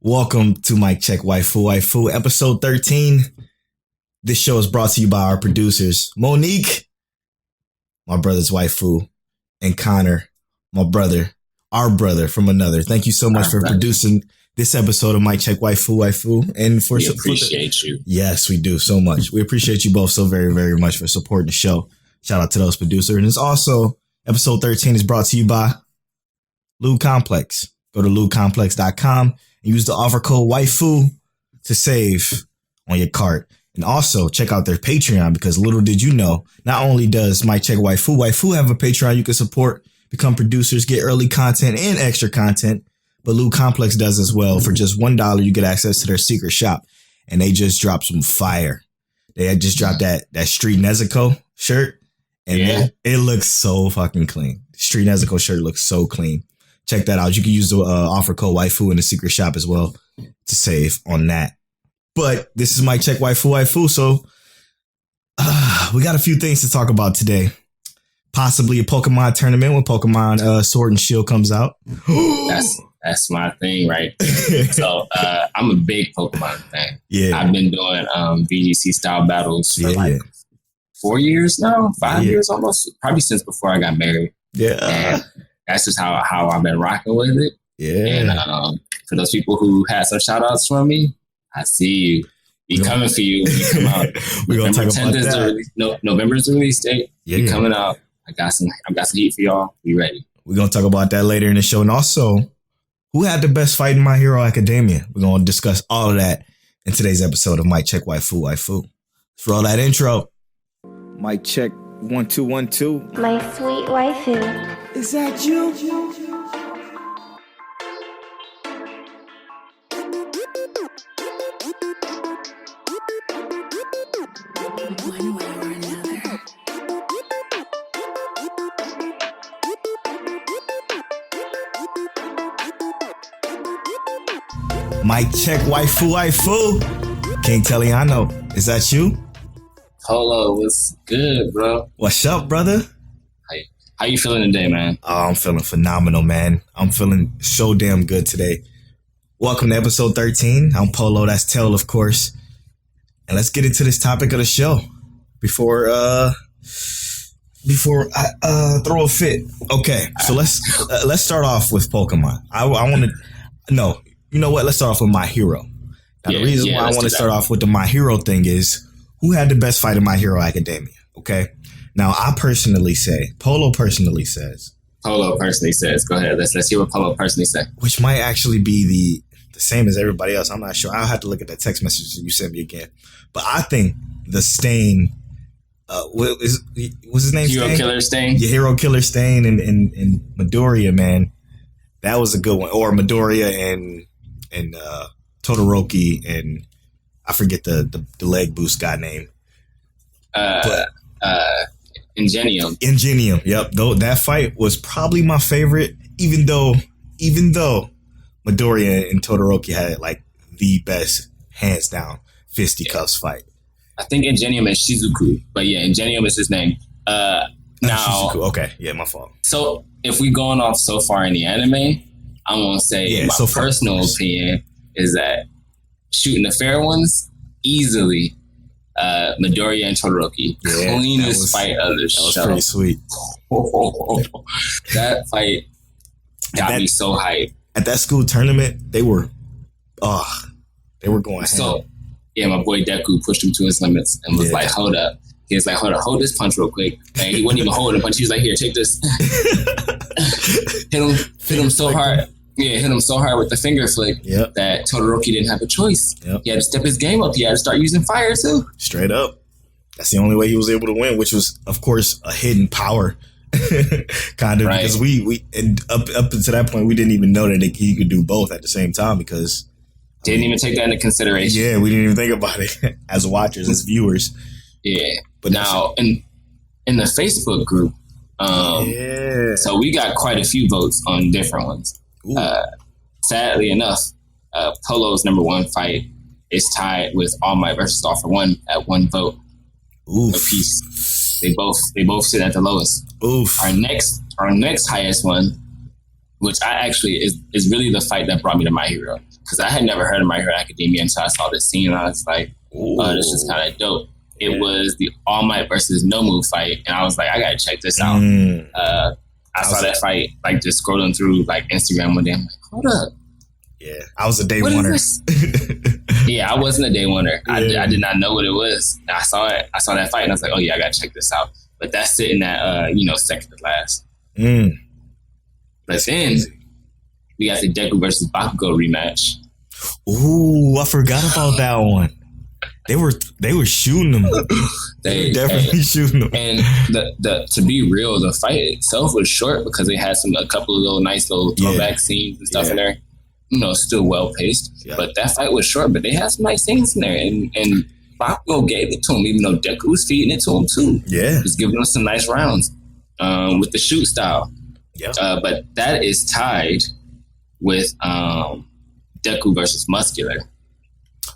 Welcome to Mic Check Waifu Waifu, episode 13. This show is brought to you by our producers, Monique, my brother's waifu, and Connor, my brother, our brother from another. Thank you so much for producing this episode of Mic Check Waifu Waifu. And we appreciate you. Yes, we do so much. We appreciate you both so very, very much for supporting the show. Shout out to those producers. And it's also, episode 13 is brought to you by Lube Complex. Go to lubecomplex.com. Use the offer code WAIFU to save on your cart. And also check out their Patreon, because little did you know, not only does Mic Check Waifu Waifu have a Patreon you can support, become producers, get early content and extra content, but Lube Complex does as well. For just $1, you get access to their secret shop. And they just dropped some fire. They had just dropped that Street Nezuko shirt. And it looks so fucking clean. Street Nezuko shirt looks so clean. Check that out. You can use the offer code WAIFU in the secret shop as well to save on that. But this is Mic Check Waifu Waifu, so we got a few things to talk about today. Possibly a Pokemon tournament when Pokemon Sword and Shield comes out. That's my thing, right? So I'm a big Pokemon fan. Yeah, I've been doing VGC style battles for 4 years now, 5 years almost, probably since before I got married. Yeah. And that's just how I've been rocking with it. Yeah. And for those people who had some shout outs from me, I see you. Be coming for you when you come out. We're going to talk about that. November's the release date. Be coming out. I got some heat for y'all. Be ready. We're going to talk about that later in the show. And also, who had the best fight in My Hero Academia? We're going to discuss all of that in today's episode of Mic Check Waifu Waifu. Let's roll that intro. Mic check 1 2 1 2. My sweet waifu. Is that you? One way or another. Mic check Waifu Waifu. King Teliano, is that you? Polo, what's good, bro? What's up, brother? How you feeling today, man? Oh, I'm feeling phenomenal, man. I'm feeling so damn good today. Welcome to episode 13. I'm Polo, that's Tel, of course. And let's get into this topic of the show before I throw a fit. Okay, so let's start off with Pokemon. I want to you know what? Let's start off with My Hero. Now, the reason why I want to start off with the My Hero thing is, who had the best fight in My Hero Academia? Okay. Now, I personally say, Polo personally says. Go ahead. Let's hear what Polo personally said. Which might actually be the same as everybody else. I'm not sure. I'll have to look at that text message you sent me again. But I think the Stain, what's his name? Hero Killer Stain? Yeah, Hero Killer Stain and Midoriya, man. That was a good one. Or Midoriya and Todoroki and I forget the leg boost guy name. Ingenium. Yep. Though that fight was probably my favorite, even though Midoriya and Todoroki had like the best, hands down, fisticuffs fight. I think Ingenium is Shizuku, but yeah, Ingenium is his name. Now, Shizuku. Okay, yeah, my fault. So if we're going off so far in the anime, I'm gonna say my personal opinion is that shooting the fair ones easily. Midoriya and Todoroki, cleanest fight of the show. That was pretty sweet. That fight got me so hyped. At that school tournament, they were going so. Yeah, my boy Deku pushed him to his limits and was like, "Hold up." He was like, hold this punch real quick. And he wasn't even holding the punch. He was like, "Here, take this." hit him so hard. Yeah, hit him so hard with the finger flick that Todoroki didn't have a choice. He had to step his game up. He had to start using fire too. Straight up. That's the only way he was able to win, which was, of course, a hidden power. Kind of, because we up to that point, we didn't even know that he could do both at the same time, because didn't even take that into consideration. Yeah, we didn't even think about it as watchers, as viewers. Yeah. But now in the Facebook group, so we got quite a few votes on different ones. Sadly enough, Polo's number one fight is tied with All Might versus All for One at 1 vote apiece. They both sit at the lowest. Our next highest one, which I actually is really the fight that brought me to My Hero. because I had never heard of My Hero Academia until I saw this scene, and I was like, oh, this is kind of dope. It was the All Might versus Nomu fight, and I was like, I gotta check this out. I saw that fight, like, just scrolling through, like, Instagram one day. I'm like, hold up. Yeah, I was a day oneer. Yeah, I wasn't a day oneer. I did not know what it was. I saw it. I saw that fight, and I was like, oh, yeah, I gotta check this out. But that's sitting at, second to last. But That's then crazy. we got the Deku versus Bakugo rematch. Ooh, I forgot about that one. They were shooting them. They were definitely shooting them. And the to be real, the fight itself was short because they had a couple of little nice little throwback scenes and stuff in there. Still well paced. Yeah. But that fight was short, but they had some nice things in there. And Bakugo gave it to him, even though Deku was feeding it to him too. Yeah. Just giving him some nice rounds with the shoot style. Yeah. But that is tied with Deku versus Muscular.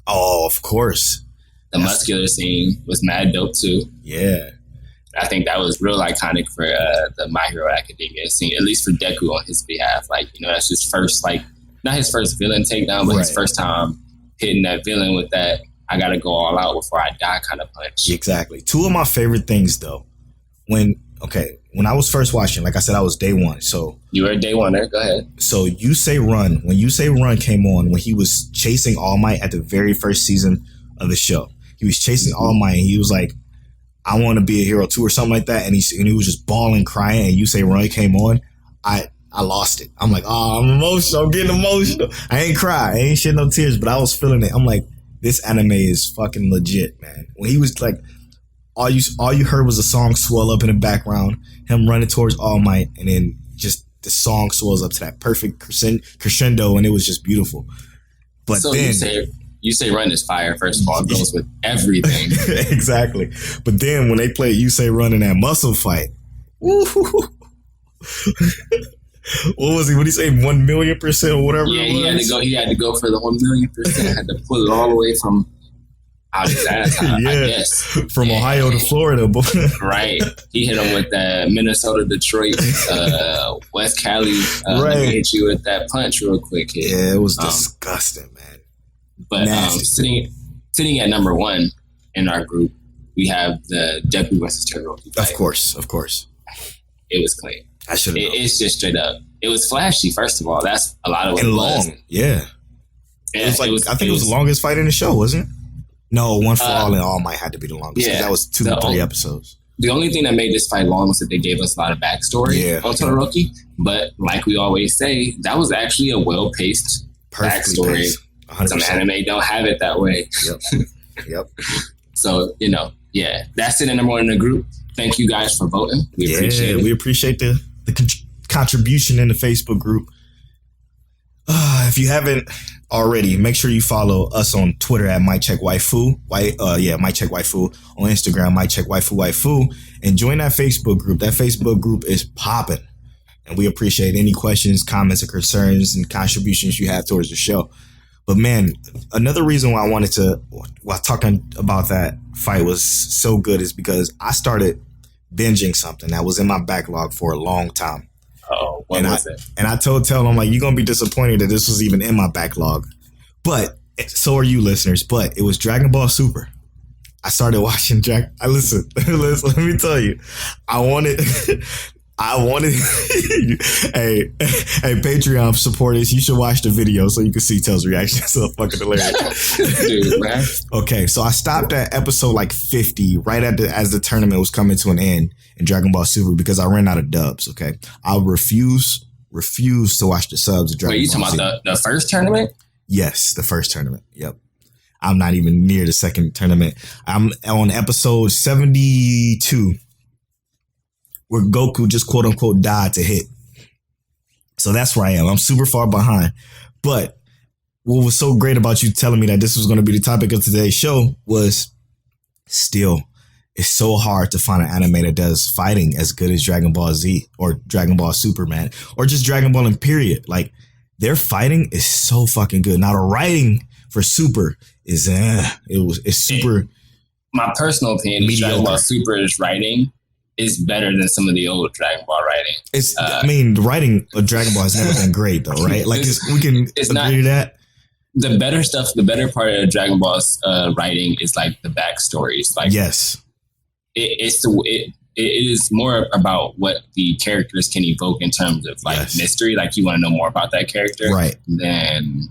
Oh, of course. The Muscular scene was mad dope too. Yeah. I think that was real iconic for the My Hero Academia scene, at least for Deku on his behalf. Like, that's his first, like, not his first villain takedown, but his first time hitting that villain with that I gotta go all out before I die kind of punch. Exactly. Two of my favorite things though, when I was first watching, like I said, I was day one. So you were day one there. Go ahead. So when You Say Run came on, when he was chasing All Might at the very first season of the show, he was chasing All Might, and he was like, "I want to be a hero too," or something like that. And he was just bawling, crying. And You Say Run came on. I lost it. I'm like, oh, I'm emotional. I'm getting emotional. I ain't cry. I ain't shed no tears, but I was feeling it. I'm like, this anime is fucking legit, man. When he was like, all you heard was a song swell up in the background, him running towards All Might, and then just the song swells up to that perfect crescendo, and it was just beautiful. But so then you say Run is fire, first of all. It goes with everything. Exactly. But then when they played You Say Run in that muscle fight, what was he? What did he say? 1,000,000% or whatever. Yeah, it was? He had to go for the 1,000,000%. Had to pull it all the way from out his ass. I guess from Ohio to Florida. Right. He hit him with that Minnesota, Detroit, West Cali. Let me hit you with that punch real quick. Hit. Yeah, it was disgusting, man. But sitting at number one in our group, we have the Deku versus Todoroki fight. Of course. It was clean. I should have. It's just straight up. It was flashy, first of all. That's a lot of what and it long. was. Yeah. It was like, I think it was the longest fight in the show, wasn't it? No, One for All and All Might had to be the longest. Yeah, that was 2 to 3 episodes. The only thing that made this fight long was that they gave us a lot of backstory on Todoroki. But like we always say, that was actually a well-paced backstory. 100%. Some anime don't have it that way. Yep. So, that's it in number one in the group. Thank you guys for voting. We appreciate it. We appreciate the contribution in the Facebook group. If you haven't already, make sure you follow us on Twitter at MyCheckWaifu. MyCheckWaifu. On Instagram, MyCheckWaifu, and join that Facebook group. That Facebook group is popping, and we appreciate any questions, comments, or concerns and contributions you have towards the show. But man, another reason why I wanted to, while talking about that fight was so good, is because I started binging something that was in my backlog for a long time. What was it? And I told Tell, I'm like, you're going to be disappointed that this was even in my backlog. But so are you listeners. But it was Dragon Ball Super. I started watching listen, let me tell you. I wanted hey, Patreon supporters, you should watch the video so you can see Tell's reaction. It's so fucking hilarious. Dude, man. Okay, so I stopped at episode like 50 right as the tournament was coming to an end in Dragon Ball Super because I ran out of dubs. Okay, I refuse to watch the subs of Dragon Ball. Wait, you talking about the first tournament? Yes, the first tournament. Yep. I'm not even near the second tournament. I'm on episode 72. Where Goku just quote unquote died to hit. So that's where I am. I'm super far behind. But what was so great about you telling me that this was going to be the topic of today's show was still, it's so hard to find an anime that does fighting as good as Dragon Ball Z or Dragon Ball Super, man, or just Dragon Ball in period. Like, their fighting is so fucking good. Now the writing for Super is it's super. My personal opinion is Dragon Ball Super's writing is better than some of the old Dragon Ball writing. The writing of Dragon Ball has never been great, though, right? Like, we can agree to that. the better stuff, the better part of Dragon Ball's writing is like the backstories. Like, yes, it is more about what the characters can evoke in terms of like mystery. Like, you want to know more about that character, right? Than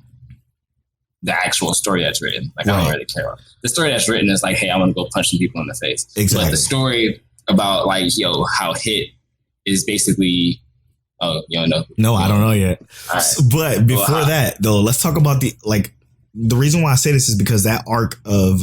the actual story that's written. Like, I don't really care about the story that's written. Is like, hey, I want to go punch some people in the face. Exactly. But the story about like, how Hit is basically. Oh, you don't know? No, I don't know yet. Right. But before that, though, let's talk about the reason why I say this is because that arc of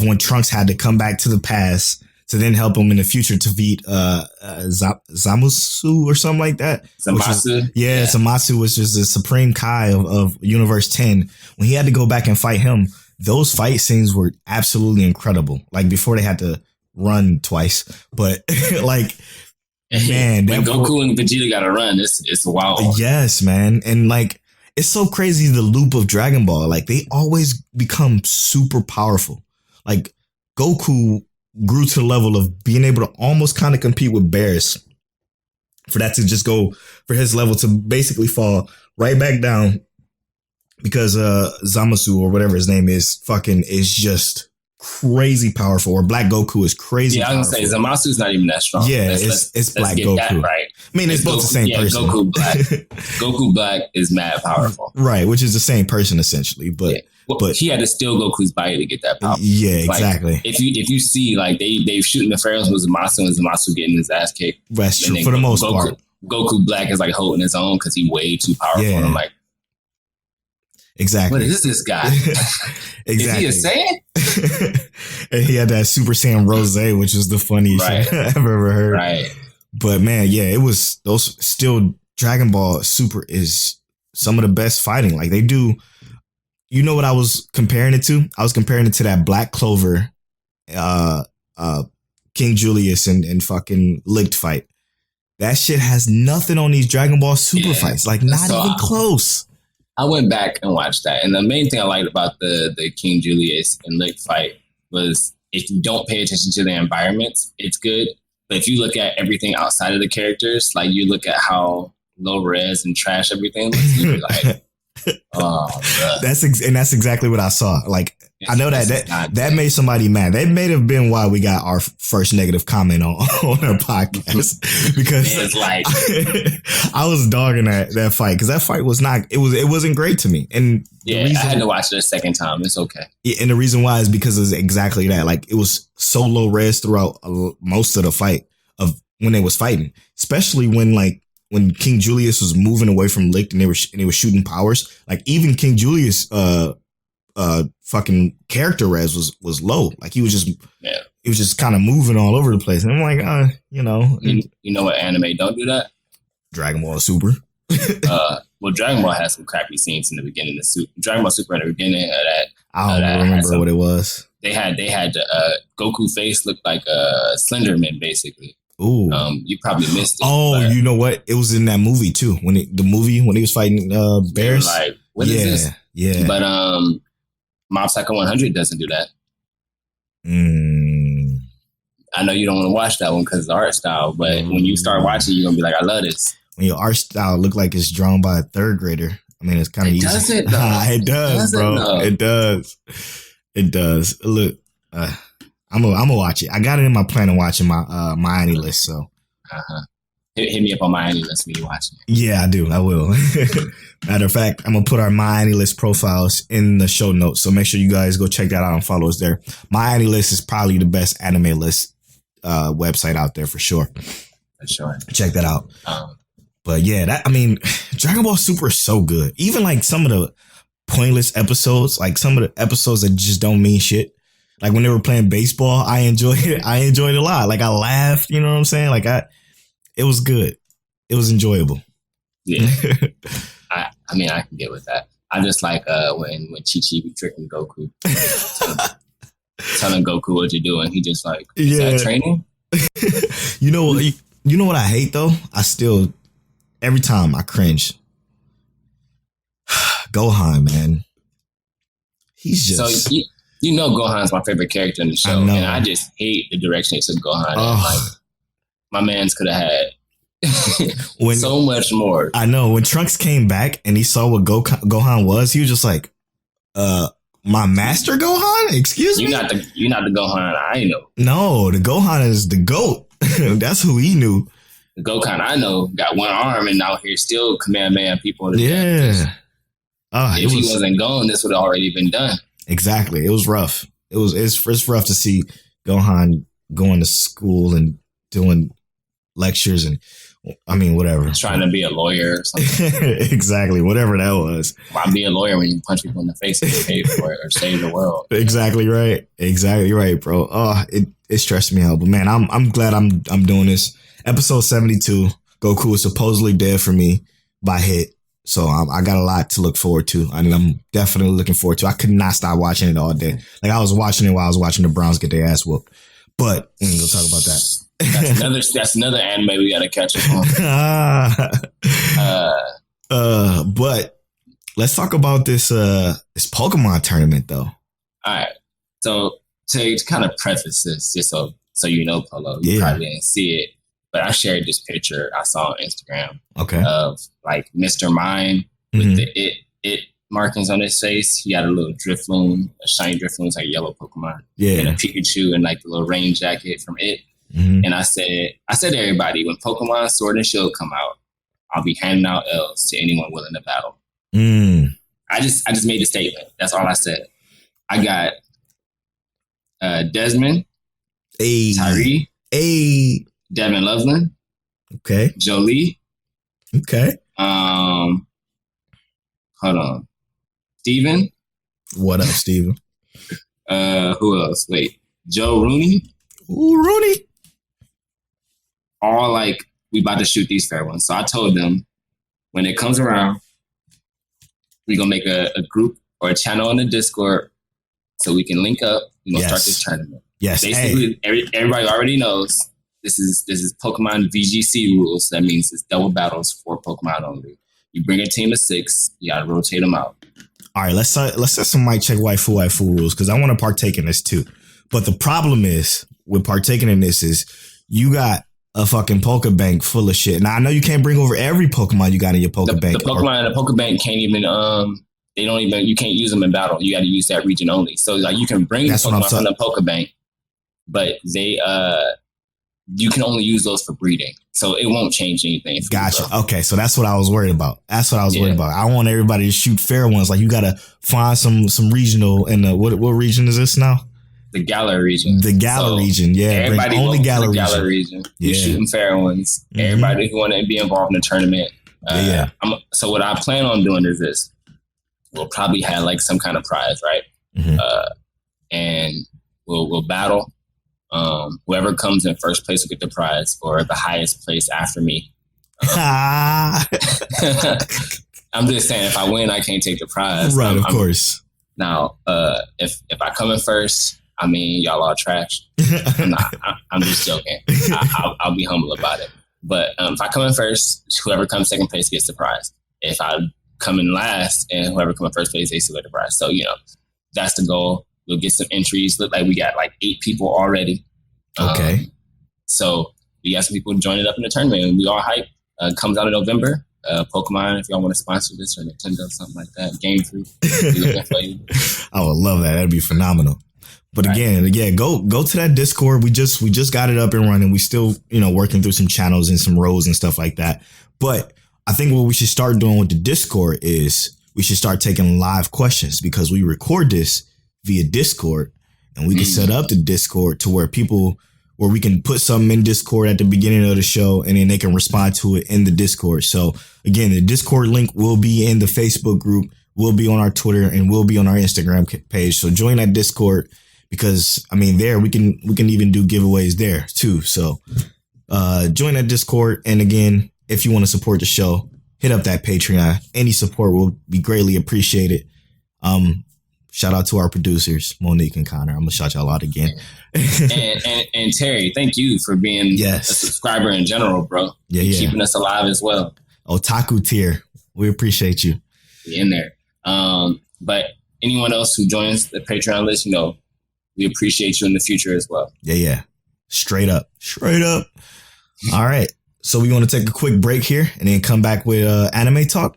when Trunks had to come back to the past to then help him in the future to beat Zamasu or something like that. Zamasu? Zamasu, which is the Supreme Kai of Universe 10. When he had to go back and fight him, those fight scenes were absolutely incredible. Like, before they had to run twice. But, like... Man, when Goku and Vegeta gotta run, it's wild. Yes, man. And like, it's so crazy, the loop of Dragon Ball. Like, they always become super powerful. Like, Goku grew to the level of being able to almost kind of compete with Beerus. For that to just go, for his level to basically fall right back down because Zamasu or whatever his name is is just crazy powerful, or Black Goku is crazy. Yeah, I was gonna say Zamasu's not even that strong. Yeah, it's Black Goku. Right. I mean, it's both Goku, the same person. Goku Black. Goku Black is mad powerful. Right, which is the same person essentially, but but he had to steal Goku's body to get that power. Yeah, exactly. Like, if you see, like, they've shooting the Pharaohs with Zamasu and Zamasu getting his ass kicked. That's true for the most part. Goku Black is like holding his own because he's way too powerful. Yeah. And I'm like, exactly. What is this guy? Exactly. Is he a Saiyan? And he had that Super Saiyan Rose, which was the funniest shit I've ever heard. Right. But man, yeah, it was still Dragon Ball Super is some of the best fighting. Like, they do. You know what I was comparing it to? I was comparing it to that Black Clover, King Julius and fucking Licked fight. That shit has nothing on these Dragon Ball Super fights. Like, not even close. I went back and watched that. And the main thing I liked about the King Julius and Lick fight was, if you don't pay attention to the environments, it's good. But if you look at everything outside of the characters, like, you look at how low res and trash everything looks, you're like, oh, bro. That's exactly what I saw. Like, I know that made somebody mad. That may have been why we got our first negative comment on our podcast, because it's like I was dogging that fight, because that fight was not. It wasn't great to me. And I had to watch it a second time. It's okay. Yeah, and the reason why is because it's exactly that. Like, it was so low res throughout most of the fight of when they was fighting, especially when King Julius was moving away from Licked and they were shooting powers. Like, even King Julius fucking character res was low. Like, he was just kind of moving all over the place. And I'm like, you know what anime don't do that? Dragon Ball Super. Well, Dragon Ball has some crappy scenes in the beginning. Dragon Ball Super in the beginning of that. I don't remember what it was. They had Goku face looked like a Slenderman, basically. Ooh. You probably missed it. Oh, you know what? It was in that movie too. When he was fighting bears. Like, what is this? Yeah. But Mob Psycho 100 doesn't do that. I know you don't want to watch that one because of the art style, but when you start watching, you're gonna be like, I love this. When your art style look like it's drawn by a third grader, I mean, it's kind of easy. Does it? It does, bro. It does. It does. Look, I'm gonna watch it. I got it in my plan of watching my Miami list. So, hit me up on Miami list when you watching it. Yeah, I do. I will. Matter of fact, I'm gonna put our Miami list profiles in the show notes. So make sure you guys go check that out and follow us there. Miami list is probably the best anime list website out there for sure. For sure. Check that out. But yeah, Dragon Ball Super is so good. Even like some of the pointless episodes, like some of the episodes that just don't mean shit. Like when they were playing baseball, I enjoyed it. I enjoyed it a lot. Like I laughed, you know what I'm saying? Like it was good. It was enjoyable. Yeah. I mean, I can get with that. I just like when Chi-Chi be tricking Goku. telling Goku what you're doing. He just like, is that training? You know what I hate though? Every time I cringe. Gohan, man. He's just... So you know Gohan's my favorite character in the show. And I just hate the direction they took Gohan. Like, my mans could have had So much more. I know when Trunks came back and he saw what Gohan was, he was just like, my master Gohan? Excuse me? You're not the Gohan I know. No, the Gohan is the GOAT. That's who he knew. The Gohan I know got one arm and out here still command people. Yeah. If he wasn't gone, this would have already been done. Exactly. It was rough. It's rough to see Gohan going to school and doing lectures and whatever. Trying to be a lawyer or something. Exactly. Whatever that was. Why be a lawyer when you punch people in the face and get paid for it or save the world? Exactly right. Exactly right, bro. Oh, it stressed me out. But man, I'm glad I'm doing this. Episode 72. Goku is supposedly dead for me by hit. So I got a lot to look forward to. And I'm definitely looking forward to. I could not stop watching it all day. Like I was watching it while I was watching the Browns get their ass whooped. But we ain't gonna talk about that. That's another anime we gotta catch up on. But let's talk about this Pokemon tournament though. All right. So to kind of preface this, just so you know, Polo, you probably didn't see it, but I shared this picture I saw on Instagram. Okay. Of like Mr. Mime with the it markings on his face. He had a little Drifloon, a shiny Drifloon, like a yellow Pokemon. Yeah. And a Pikachu and like the little rain jacket from it. And I said to everybody, when Pokemon Sword and Shield come out, I'll be handing out L's to anyone willing to battle. I just made a statement. That's all I said. I got Desmond, Tyree, Devin Loveland, okay, Jolie, okay. Hold on, Steven. What up, Steven? Who else? Wait, Joe Rooney. Ooh, Rooney. All like we about to shoot these fair ones. So I told them when it comes around, we gonna make a group or a channel on the Discord so we can link up. We gonna start this tournament. Yes. Basically, everybody already knows this is Pokemon VGC rules. That means it's double battles for Pokemon only. You bring a team of 6, you gotta rotate them out. All right, let's set some mic check Waifu Waifu rules because I want to partake in this too. But the problem is with partaking in this is you got a fucking Pokebank full of shit. Now I know you can't bring over every Pokemon you got in your Pokebank. The Pokemon in the Pokebank can't even you can't use them in battle. You got to use that region only. So like you can bring Pokemon from the Pokebank, but you can only use those for breeding. So it won't change anything. Gotcha. Okay, so that's what I was worried about. Worried about. I want everybody to shoot fair ones. Like you got to find some regional in the what region is this now? The Galar region. The Galar region, yeah. Everybody only Galar region. Yeah. We shooting fair ones. Everybody who want to be involved in the tournament. So what I plan on doing is this. We'll probably have like some kind of prize, right? And we'll battle. Whoever comes in first place will get the prize, or the highest place after me. I'm just saying, if I win, I can't take the prize. Right, of course. Now, if I come in first, I mean, y'all are trash. I'm just joking. I'll be humble about it. But if I come in first, whoever comes second place gets the prize. If I come in last and whoever comes in first place, they still get the prize. So, that's the goal. We'll get some entries. Look like we got like 8 people already. Okay. So we got some people joining up in the tournament, and we all hype. Comes out in November. Pokemon, if y'all want to sponsor this, or Nintendo, something like that. Game Freak, looking for you. I would love that. That'd be phenomenal. But again, go to that Discord. We just got it up and running. We still, working through some channels and some roles and stuff like that. But I think what we should start doing with the Discord is we should start taking live questions, because we record this via Discord, and we can set up the Discord to where we can put something in Discord at the beginning of the show, and then they can respond to it in the Discord. So again, the Discord link will be in the Facebook group, will be on our Twitter, and will be on our Instagram page. So join that Discord, because there we can even do giveaways there too. So join that Discord. And again, if you want to support the show, hit up that Patreon. Any support will be greatly appreciated. Shout out to our producers, Monique and Connor. I'm gonna shout y'all out again. and Terry, thank you for being a subscriber in general, bro. Keeping us alive as well. Otaku tier, we appreciate you. In there. But anyone else who joins the Patreon list, we appreciate you in the future as well. Yeah. Straight up. All right. So we want to take a quick break here and then come back with anime talk?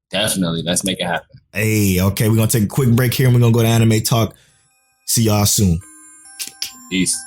Definitely. Let's make it happen. Hey, okay. We're going to take a quick break here and we're going to go to anime talk. See y'all soon. Peace.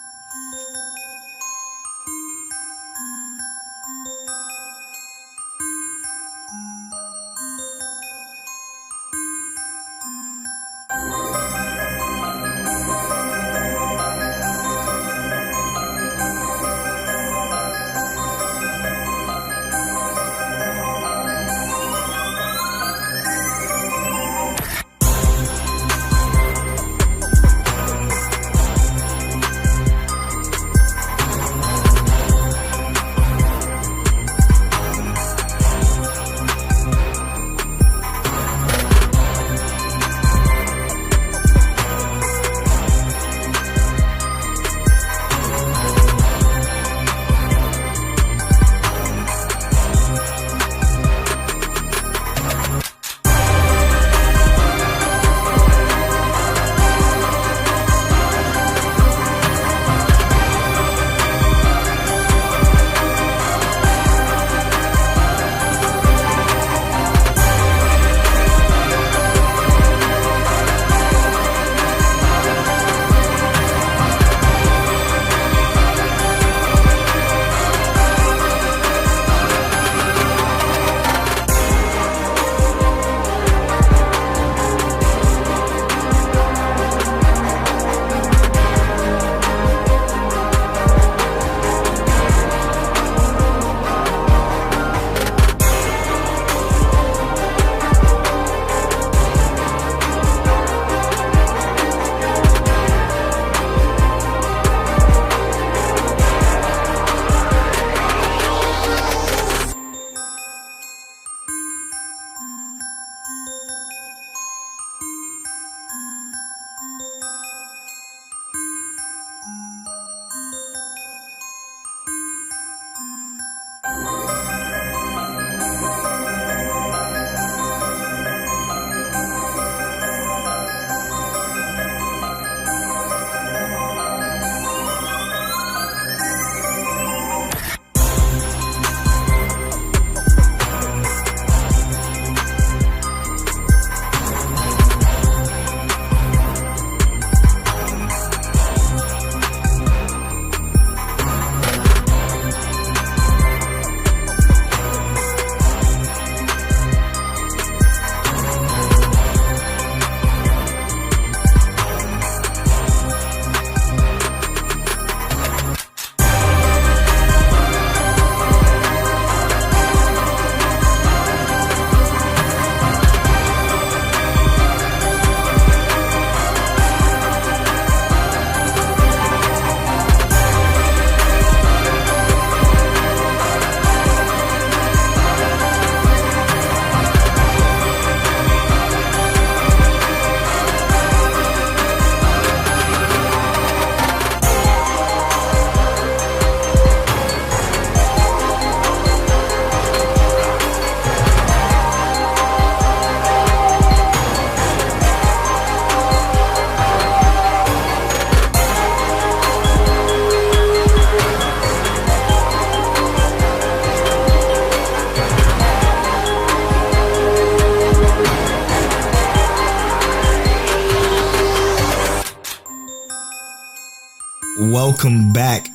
Welcome back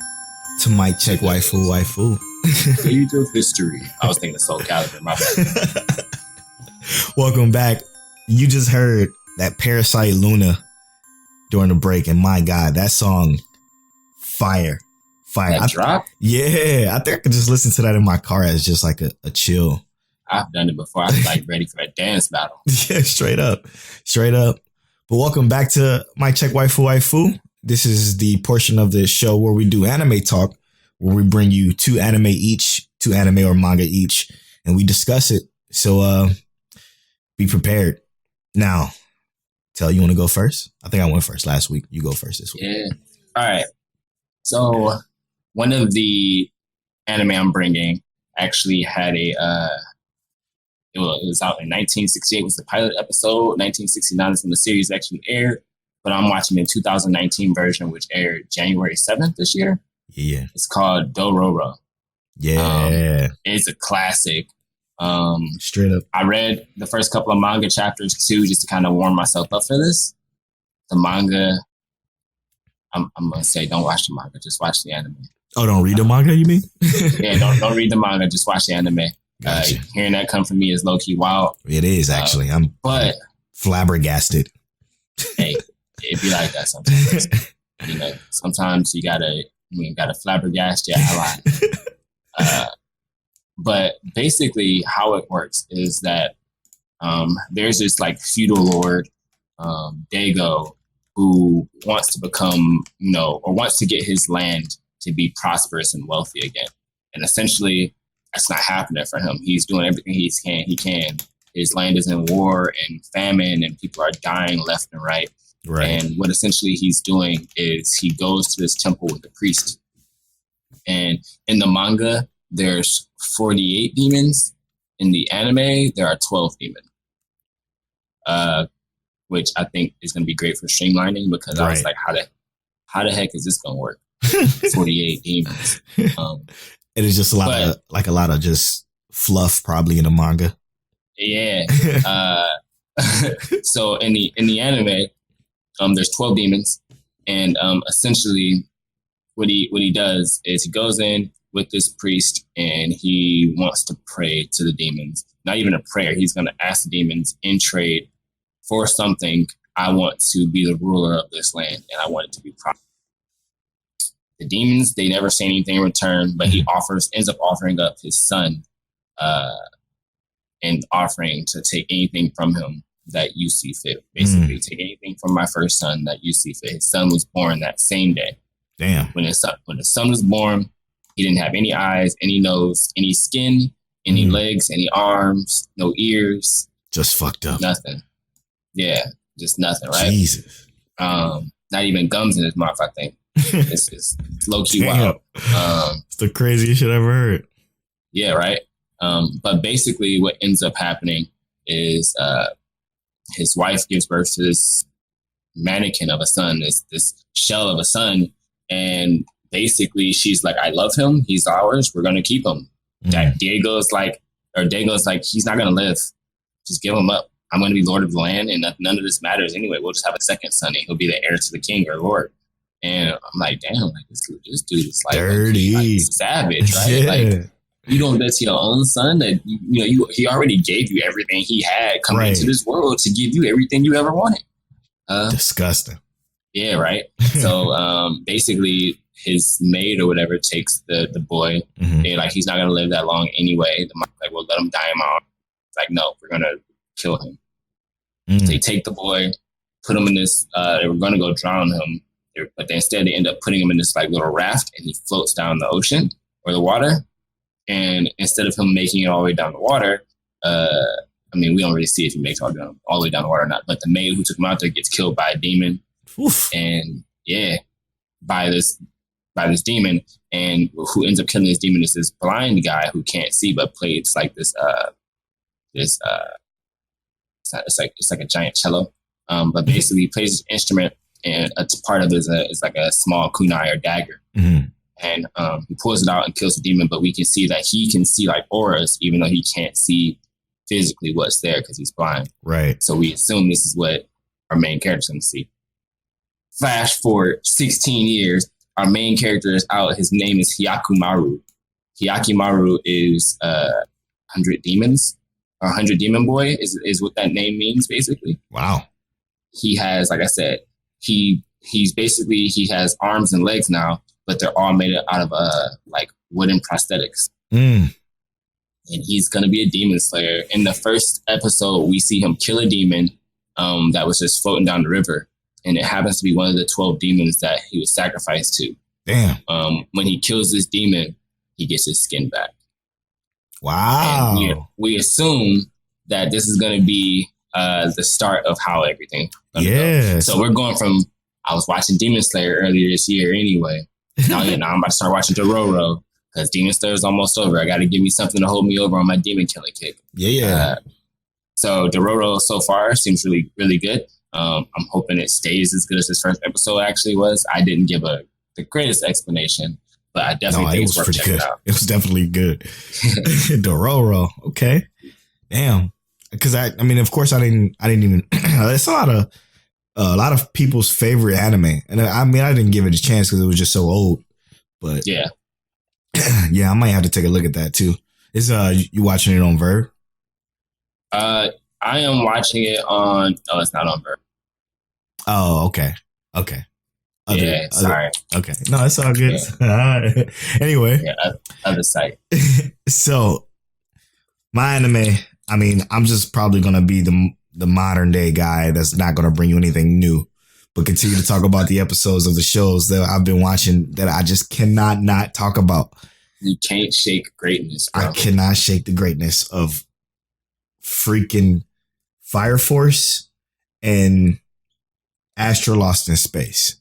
to Mic Check Waifu Waifu. Age of history. I was thinking Soul Calibur, my bad. Welcome back. You just heard that Parasite Luna during the break, and my God, that song, fire. That drop? Yeah, I think I could just listen to that in my car as just like a chill. I've done it before. I was like ready for a dance battle. Yeah, straight up. But welcome back to Mic Check Waifu Waifu. This is the portion of the show where we do anime talk, where we bring you two anime or manga each, and we discuss it. So be prepared. Now, Tell, you want to go first? I think I went first last week. You go first this week. Yeah. All right. So one of the anime I'm bringing actually had it was out in 1968 was the pilot episode. 1969 is when the series actually aired. But I'm watching the 2019 version, which aired January 7th this year. Yeah. It's called Dororo. Yeah. It's a classic. Straight up. I read the first couple of manga chapters too, just to kind of warm myself up for this. The manga, I'm gonna say, don't watch the manga, just watch the anime. Oh, don't read the manga, you mean? Yeah, don't read the manga, just watch the anime. Gotcha. Hearing that come from me is low key wild. It is actually. I'm flabbergasted. Hey, it be like that sometimes. Sometimes you gotta flabbergast your ally. But basically, how it works is that there's this like feudal lord, Dago, who wants to become, or wants to get his land to be prosperous and wealthy again. And essentially, that's not happening for him. He's doing everything he can. His land is in war and famine, and people are dying left and right. Right. And what essentially he's doing is he goes to this temple with a priest. And in the manga, there's 48 demons. In the anime, there are 12 demons. Which I think is going to be great for streamlining, because I was like, how the heck is this going to work? 48 demons. It is just a lot of just fluff probably in the manga. Yeah. So in the anime, there's 12 demons, and essentially what he does is he goes in with this priest and he wants to pray to the demons. Not even a prayer. He's going to ask the demons in trade for something. I want to be the ruler of this land, and I want it to be prosperous. The demons, they never say anything in return, but he ends up offering up his son, and offering to take anything from him that you see fit. Basically, take anything from my first son that you see fit. His son was born that same day. Damn. When the son was born, he didn't have any eyes, any nose, any skin, any legs, any arms, no ears. Just fucked up. Nothing. Yeah, just nothing, right? Jesus. Not even gums in his mouth, I think. It's low-key wild. It's the craziest shit I've ever heard. Yeah, right? But basically what ends up happening is his wife gives birth to this mannequin of a son, this shell of a son, and basically she's like, I love him, he's ours, we're gonna keep him. Dago's like, he's not gonna live, just give him up. I'm gonna be lord of the land, and none of this matters anyway. We'll just have a second son, and he'll be the heir to the king or lord. And I'm like, damn, like this dude is like dirty, like savage, right? Yeah. Like, you don't let your own son that he already gave you everything he had coming into this world to give you everything you ever wanted. Disgusting. Yeah, right. So basically, his maid or whatever takes the boy. They're like, he's not gonna live that long anyway. The mom's like, well, let him die in my arms. It's like, no, we're gonna kill him. So they take the boy, put him in this. They were gonna go drown him, but instead they end up putting him in this like little raft, and he floats down the ocean or the water. And instead of him making it all the way down the water, I mean, we don't really see if he makes it all the way down the water or not. But the maid who took him out there gets killed by a demon. Oof. And yeah, by this demon, and who ends up killing this demon is this blind guy who can't see but plays like this it's like a giant cello, but basically he plays this instrument, and a part of it is like a small kunai or dagger. And he pulls it out and kills the demon, but we can see that he can see like auras, even though he can't see physically what's there because he's blind. Right. So we assume this is what our main character's going to see. Flash forward 16 years, our main character is out. His name is Hyakumaru. Hyakumaru is 100 demons, or 100 demon boy is what that name means, basically. Wow. He has, like I said, he has arms and legs now, but they're all made out of like wooden prosthetics. And he's going to be a demon slayer. In the first episode, we see him kill a demon that was just floating down the river. And it happens to be one of the 12 demons that he was sacrificed to. Damn. When he kills this demon, he gets his skin back. Wow. And we assume that this is going to be the start of how everything goes. So we're going from, I was watching Demon Slayer earlier this year anyway. Now I'm about to start watching Dororo, because Demon Slayer is almost over. I got to give me something to hold me over on my demon killing kick. So Dororo so far seems really, really good. I'm hoping it stays as good as this first episode actually was. I didn't give the greatest explanation, but I definitely think it's worth checking good. out. It was definitely good. Dororo, okay, damn. Because I mean, of course, I didn't even. It's a lot of people's favorite anime, and I mean, I didn't give it a chance because it was just so old. But yeah, I might have to take a look at that too. Is you watching it on Verve? I am watching it on. Oh, it's not on Verve. Oh, okay. Sorry. Okay, no, it's all good. Yeah. Anyway, other site. So my anime. I mean, I'm just probably gonna be the modern day guy that's not gonna bring you anything new, but continue to talk about the episodes of the shows that I've been watching that I just cannot not talk about. You can't shake greatness, bro. I cannot shake the greatness of freaking Fire Force and Astro Lost in Space.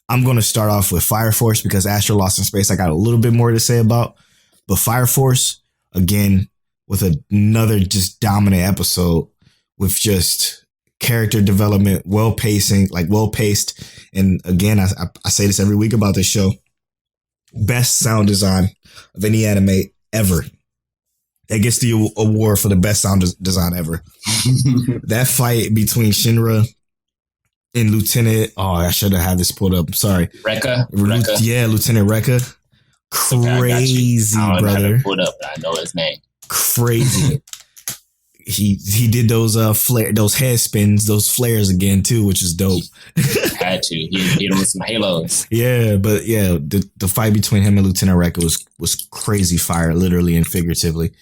I'm going to start off with Fire Force because Astro Lost in Space I got a little bit more to say about. But Fire Force, again, with another just dominant episode with just character development, well paced. And again, I say this every week about this show. Best sound design of any anime ever. That gets the award for the best sound design ever. That fight between Shinra and Lieutenant, I should have had this pulled up. I'm sorry. Rekka? Yeah, Lieutenant Rekka. Crazy, I don't brother. have it pulled up, but I know his name. Crazy. He did those those head spins, those flares again too, which is dope. Had to. He hit him with some halos. Yeah, but yeah, the fight between him and Lieutenant Rekka was crazy fire, literally and figuratively.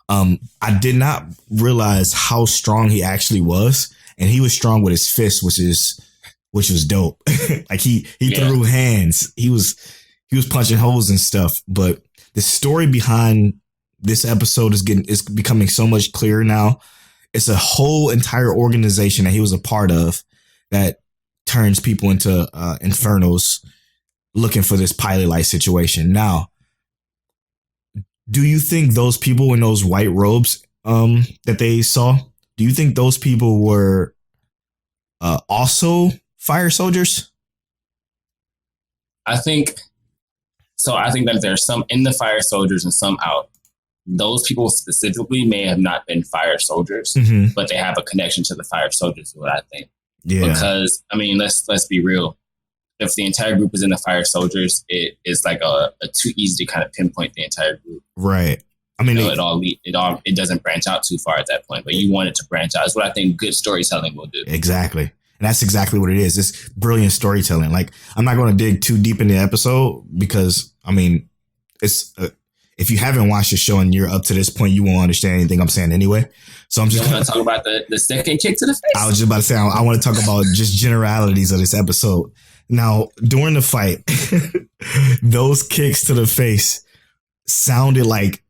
I did not realize how strong he actually was, and he was strong with his fists, which was dope. Like he threw hands. He was punching holes and stuff. But the story behind this episode is becoming so much clearer now. It's a whole entire organization that he was a part of that turns people into infernos looking for this pilot light situation. Now, do you think those people in those white robes that they saw, do you think those people were also fire soldiers? I think that there's some in the fire soldiers and some out. Those people specifically may have not been fire soldiers, but they have a connection to the fire soldiers, is what I think. Yeah. Because, I mean, let's be real. If the entire group is in the fire soldiers, it is like a too easy to kind of pinpoint the entire group. Right. I mean, it doesn't branch out too far at that point, but you want it to branch out. That's what I think good storytelling will do. Exactly. And that's exactly what it is. It's brilliant storytelling. Like, I'm not going to dig too deep in the episode because, I mean, it's if you haven't watched the show and you're up to this point, you won't understand anything I'm saying anyway. So I'm just going to talk about the second kick to the face. I was just about to say, I want to talk about just generalities of this episode. Now, during the fight, those kicks to the face sounded like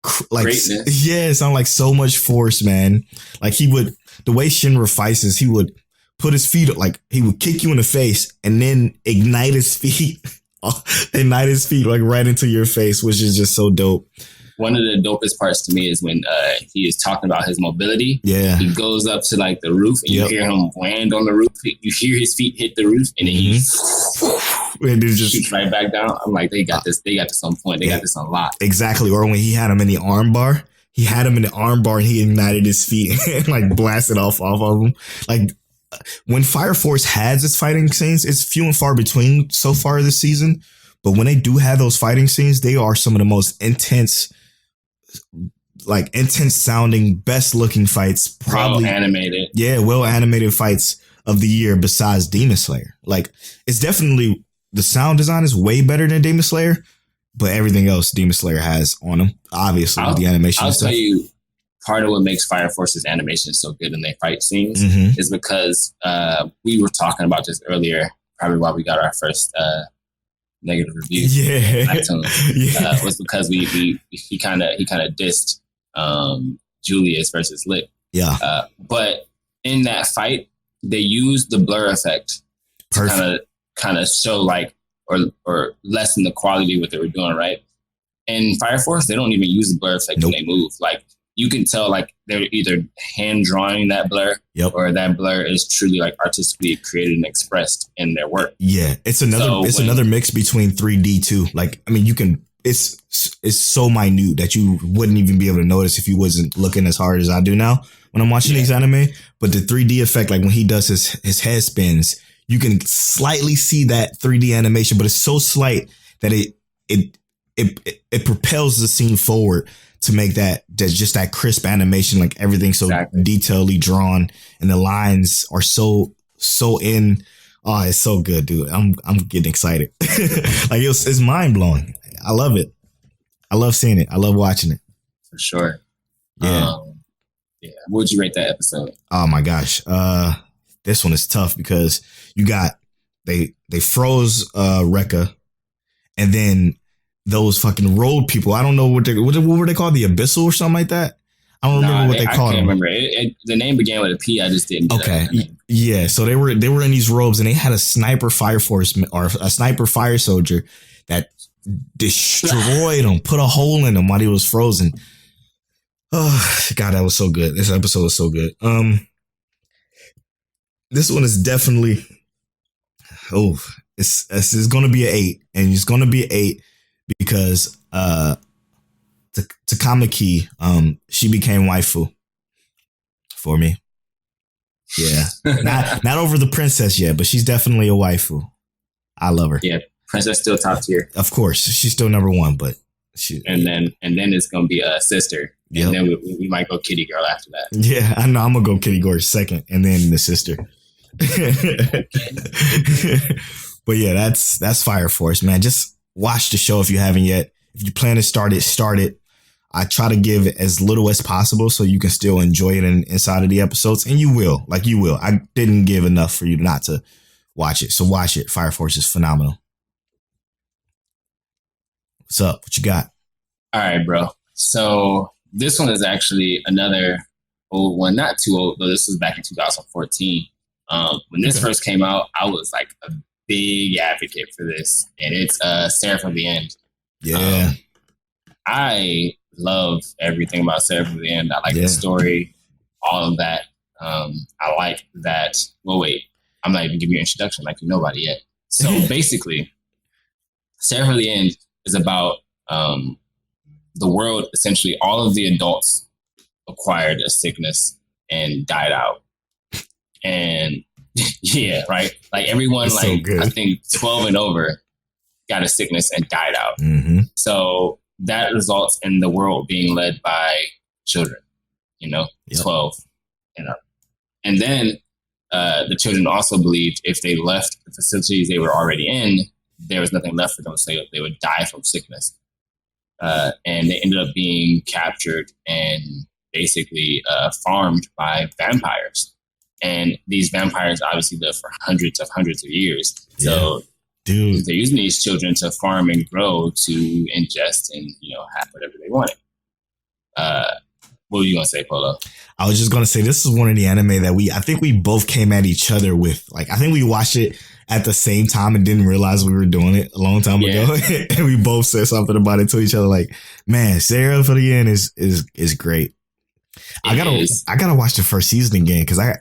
greatness. Yeah, it sounded like so much force, man. Like the way Shinra fights, he would put his feet up, like he would kick you in the face and then ignite his feet like right into your face, which is just so dope. One of the dopest parts to me is when he is talking about his mobility. Yeah. He goes up to like the roof and you hear him land on the roof. You hear his feet hit the roof and then he just shoots right back down. I'm like, they got this. They got this on point. They got this on lock. Exactly. Or when he had him in the arm bar, and he ignited his feet and like blasted off of him. Like when Fire Force has its fighting scenes, it's few and far between so far this season. But when they do have those fighting scenes, they are some of the most intense sounding, best looking fights. Probably well animated. Yeah, well animated fights of the year besides Demon Slayer. Like it's definitely the sound design is way better than Demon Slayer, but everything else Demon Slayer has on them, obviously with the animation. I'll tell you, part of what makes Fire Force's animation so good in their fight scenes is because we were talking about this earlier, probably while we got our first negative review. Yeah, was because he kind of dissed Julius versus Lick. Yeah, but in that fight, they used the blur effect to kind of show like or lessen the quality of what they were doing. Right, in Fire Force, they don't even use the blur effect when they move. Like you can tell like they're either hand drawing that blur, or that blur is truly like artistically created and expressed in their work. Yeah, it's another mix between 3D too. Like, I mean, you can. It's so minute that you wouldn't even be able to notice if you wasn't looking as hard as I do now when I'm watching these anime. But the 3D effect, like when he does his head spins, you can slightly see that 3D animation, but it's so slight that it propels the scene forward to make that just that crisp animation, like everything's so detailedly drawn and the lines are so in. Oh, it's so good, dude. I'm getting excited. Like it's mind blowing. I love it. I love seeing it. I love watching it. For sure. Yeah. What would you rate that episode? Oh my gosh. This one is tough because you got they froze Rekka, and then those fucking road people. I don't know what were they called? The Abyssal or something like that? I don't remember what they called them. I can't remember. The name began with a P. I just didn't. Okay. Yeah. So they were in these robes, and they had a sniper fire force or a sniper fire soldier that destroyed him, put a hole in him while he was frozen. Oh God, that was so good. This episode was so good. This one is definitely. It's going to be an 8, and it's going to be an 8 because Takamaki, she became waifu for me. Yeah, not over the princess yet, but she's definitely a waifu. I love her. Yeah, princess still top tier. Of course, she's still number 1, but and then it's gonna be a sister, and then we might go kitty girl after that. Yeah, I know. I'm gonna go kitty girl second, and then the sister. But yeah, that's Fire Force, man. Just watch the show if you haven't yet. If you plan to start it. I try to give as little as possible so you can still enjoy it inside of the episodes, and you will. I didn't give enough for you not to watch it, so watch it. Fire Force is phenomenal. What's up? What you got? All right, bro. So this one is actually another old one, not too old, though. This was back in 2014. When this first came out, I was like a big advocate for this, and it's Seraph of the End. Yeah. I love everything about Seraph of the End. I like the story, all of that. I like that. Well, wait, I'm not even giving you an introduction like you know about it yet. So basically, Seraph of the End is about the world. Essentially, all of the adults acquired a sickness and died out. And yeah, right. Like everyone, it's like so I think 12 and over got a sickness and died out. Mm-hmm. So that results in the world being led by children, 12 and up. And then the children also believed if they left the facilities they were already in, there was nothing left for them, so they would die from sickness. And they ended up being captured and basically farmed by vampires. And these vampires obviously live for hundreds of years. So they're using these children to farm and grow to ingest and, have whatever they wanted. What were you going to say, Polo? I was just going to say, this is one of the anime that I think we both came at each other with. Like, I think we watched it at the same time and didn't realize we were doing it a long time ago. And we both said something about it to each other. Like, man, Seraph of the End is great. I gotta watch the first season again because I'm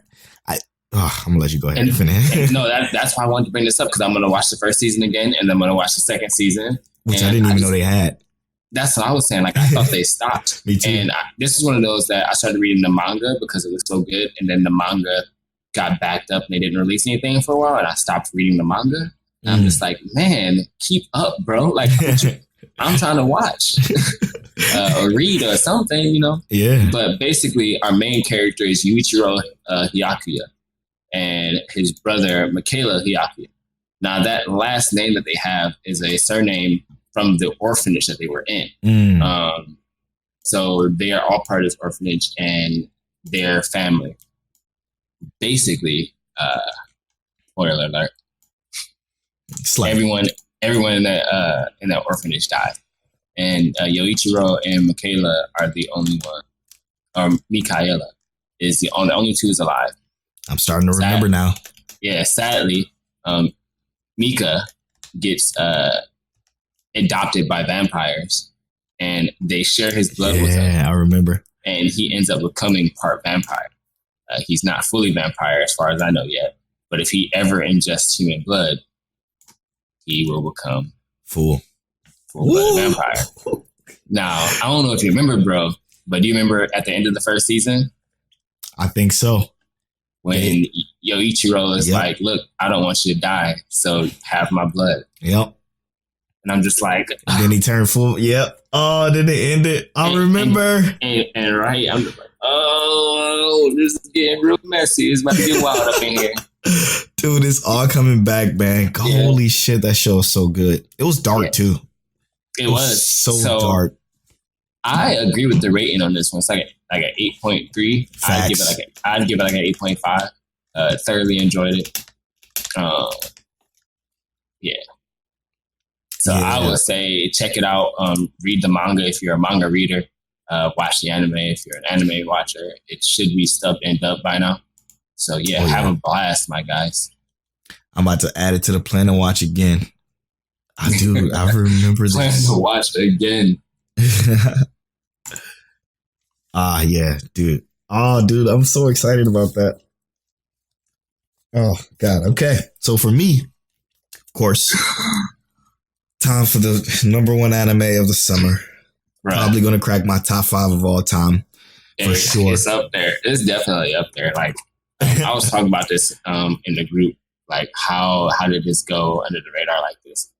gonna let you go ahead and finish. No, that's why I wanted to bring this up because I'm gonna watch the first season again and then I'm gonna watch the second season, which I didn't even know they had. That's what I was saying. Like I thought they stopped. Me too. And this is one of those that I started reading the manga because it was so good, and then the manga got backed up and they didn't release anything for a while, and I stopped reading the manga. And I'm just like, man, keep up, bro. Like I'm trying to watch or read or something, Yeah. But basically, our main character is Yuichiro Hyakuya and his brother, Michaela Hyakuya. Now, that last name that they have is a surname from the orphanage that they were in. So they are all part of this orphanage and their family. Basically, spoiler alert, everyone in that orphanage died. And Yoichiro and Michaela are the only one, or Michaela is the only two is alive. I'm starting to remember now. Yeah, sadly, Mika gets adopted by vampires, and they share his blood with him. Yeah, I remember. and he ends up becoming part vampire. He's not fully vampire as far as I know yet, but if he ever ingests human blood, he will become full-blooded vampire. Now, I don't know if you remember, bro, but do you remember at the end of the first season? I think so. When Yoichiro is like, look, I don't want you to die, so have my blood. Yep. And I'm just like... And then he turned full. Yep. Oh, then they ended. I remember. And right, I'm just like, oh, this is getting real messy. It's about to get wild up in here. Dude, it's all coming back, man. Holy shit, that show is so good. It was dark, too. It was so dark. I agree with the rating on this one. It's like an 8.3. I'd give it like an 8.5. Thoroughly enjoyed it. Yeah. So I would say check it out. Read the manga if you're a manga reader. Watch the anime if you're an anime watcher. It should be stubbed and dubbed by now. So have a blast, my guys. I'm about to add it to the plan to watch again. I remember this. Plan to watch again. Yeah, dude. Oh, dude, I'm so excited about that. Oh, God. Okay. So for me, of course, time for the number one anime of the summer. Right. Probably going to crack my top 5 of all time. For sure. It's up there. It's definitely up there. Like, I was talking about this in the group. Like, how did this go under the radar like this?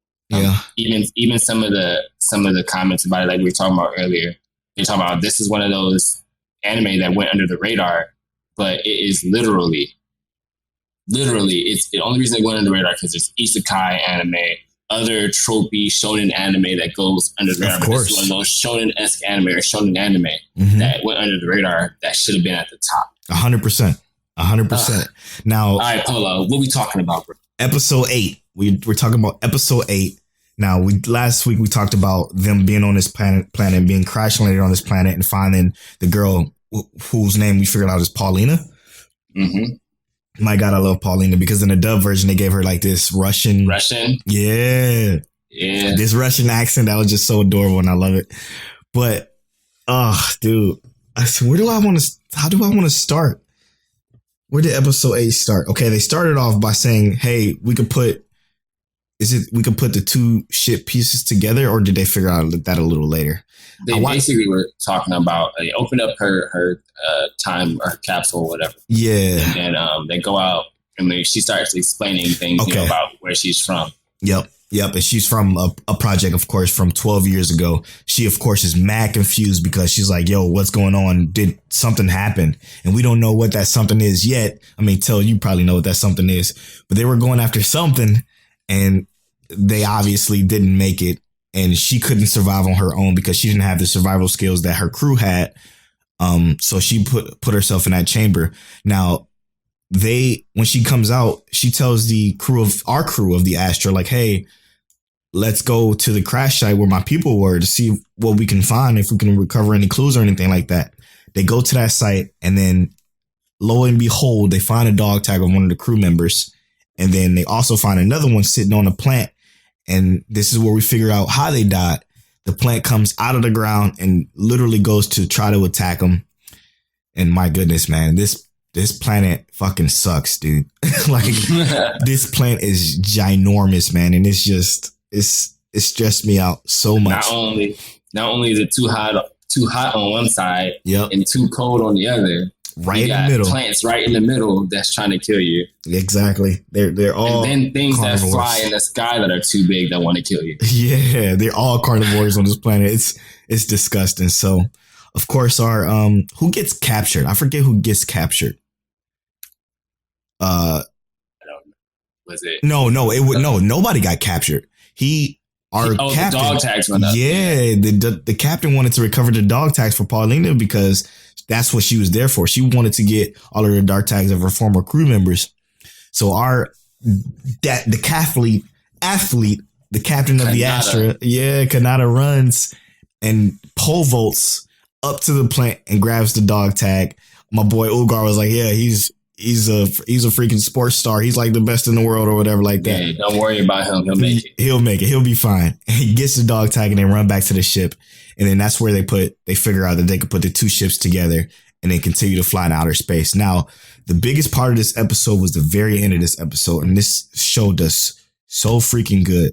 Even some of the comments about it, like we were talking about earlier, they're talking about this is one of those anime that went under the radar, but it is literally it's the only reason it went under the radar because it's isekai anime, other tropey shonen anime that goes under the radar. Of course, one of those shonen-esque anime or shonen anime that went under the radar that should have been at the top. 100%. 100%. Now, all right, Polo, what we talking about, bro? Episode 8. We're talking about episode 8. Now, last week we talked about them being on this planet, being crash landed on this planet, and finding the girl whose name we figured out is Paulina. Mm-hmm. My God, I love Paulina because in the dub version they gave her like this Russian. Yeah. This Russian accent that was just so adorable, and I love it. But, dude, how do I want to start? Where did episode 8 start? Okay, they started off by saying, "Hey, we could put the two ship pieces together," or did they figure out that a little later? They basically were talking about they opened up her time or capsule or whatever. Yeah, and then they go out and she starts explaining things about where she's from. Yep. And she's from a project, of course, from 12 years ago. She, of course, is mad confused because she's like, yo, what's going on? Did something happen? And we don't know what that something is yet. I mean, you probably know what that something is. But they were going after something, and they obviously didn't make it. And she couldn't survive on her own because she didn't have the survival skills that her crew had. So she put herself in that chamber. Now, when she comes out, she tells our crew of the Astra, like, hey, let's go to the crash site where my people were to see what we can find, if we can recover any clues or anything like that. They go to that site, and then lo and behold, they find a dog tag of one of the crew members. And then they also find another one sitting on a plant. And this is where we figure out how they died. The plant comes out of the ground and literally goes to try to attack them. And my goodness, man, this planet fucking sucks, dude. Like, this plant is ginormous, man. And it's stressed me out so much. Not only is it too hot on one side and too cold on the other. Right in the middle. Plants right in the middle that's trying to kill you. Exactly. They're all. And then things carnivores that fly in the sky that are too big that want to kill you. Yeah, they're all carnivores on this planet. It's disgusting. So, of course, our who gets captured? I forget who gets captured. I don't know. Was it? No, nobody got captured. Captain. The dog tags went up. Yeah, the captain wanted to recover the dog tags for Paulina because that's what she was there for. She wanted to get all of the dog tags of her former crew members. So the athlete, the captain of the Astra, Kanata runs and pole vaults up to the plant and grabs the dog tag. My boy Ugar was like, yeah, he's he's a freaking sports star. He's like the best in the world or whatever like that. Yeah, don't worry about him. He'll make it. He'll make it. He'll be fine. And he gets the dog tag and they run back to the ship. And then that's where they figure out that they can put the two ships together and then continue to fly in outer space. Now, the biggest part of this episode was the very end of this episode. And this showed us so freaking good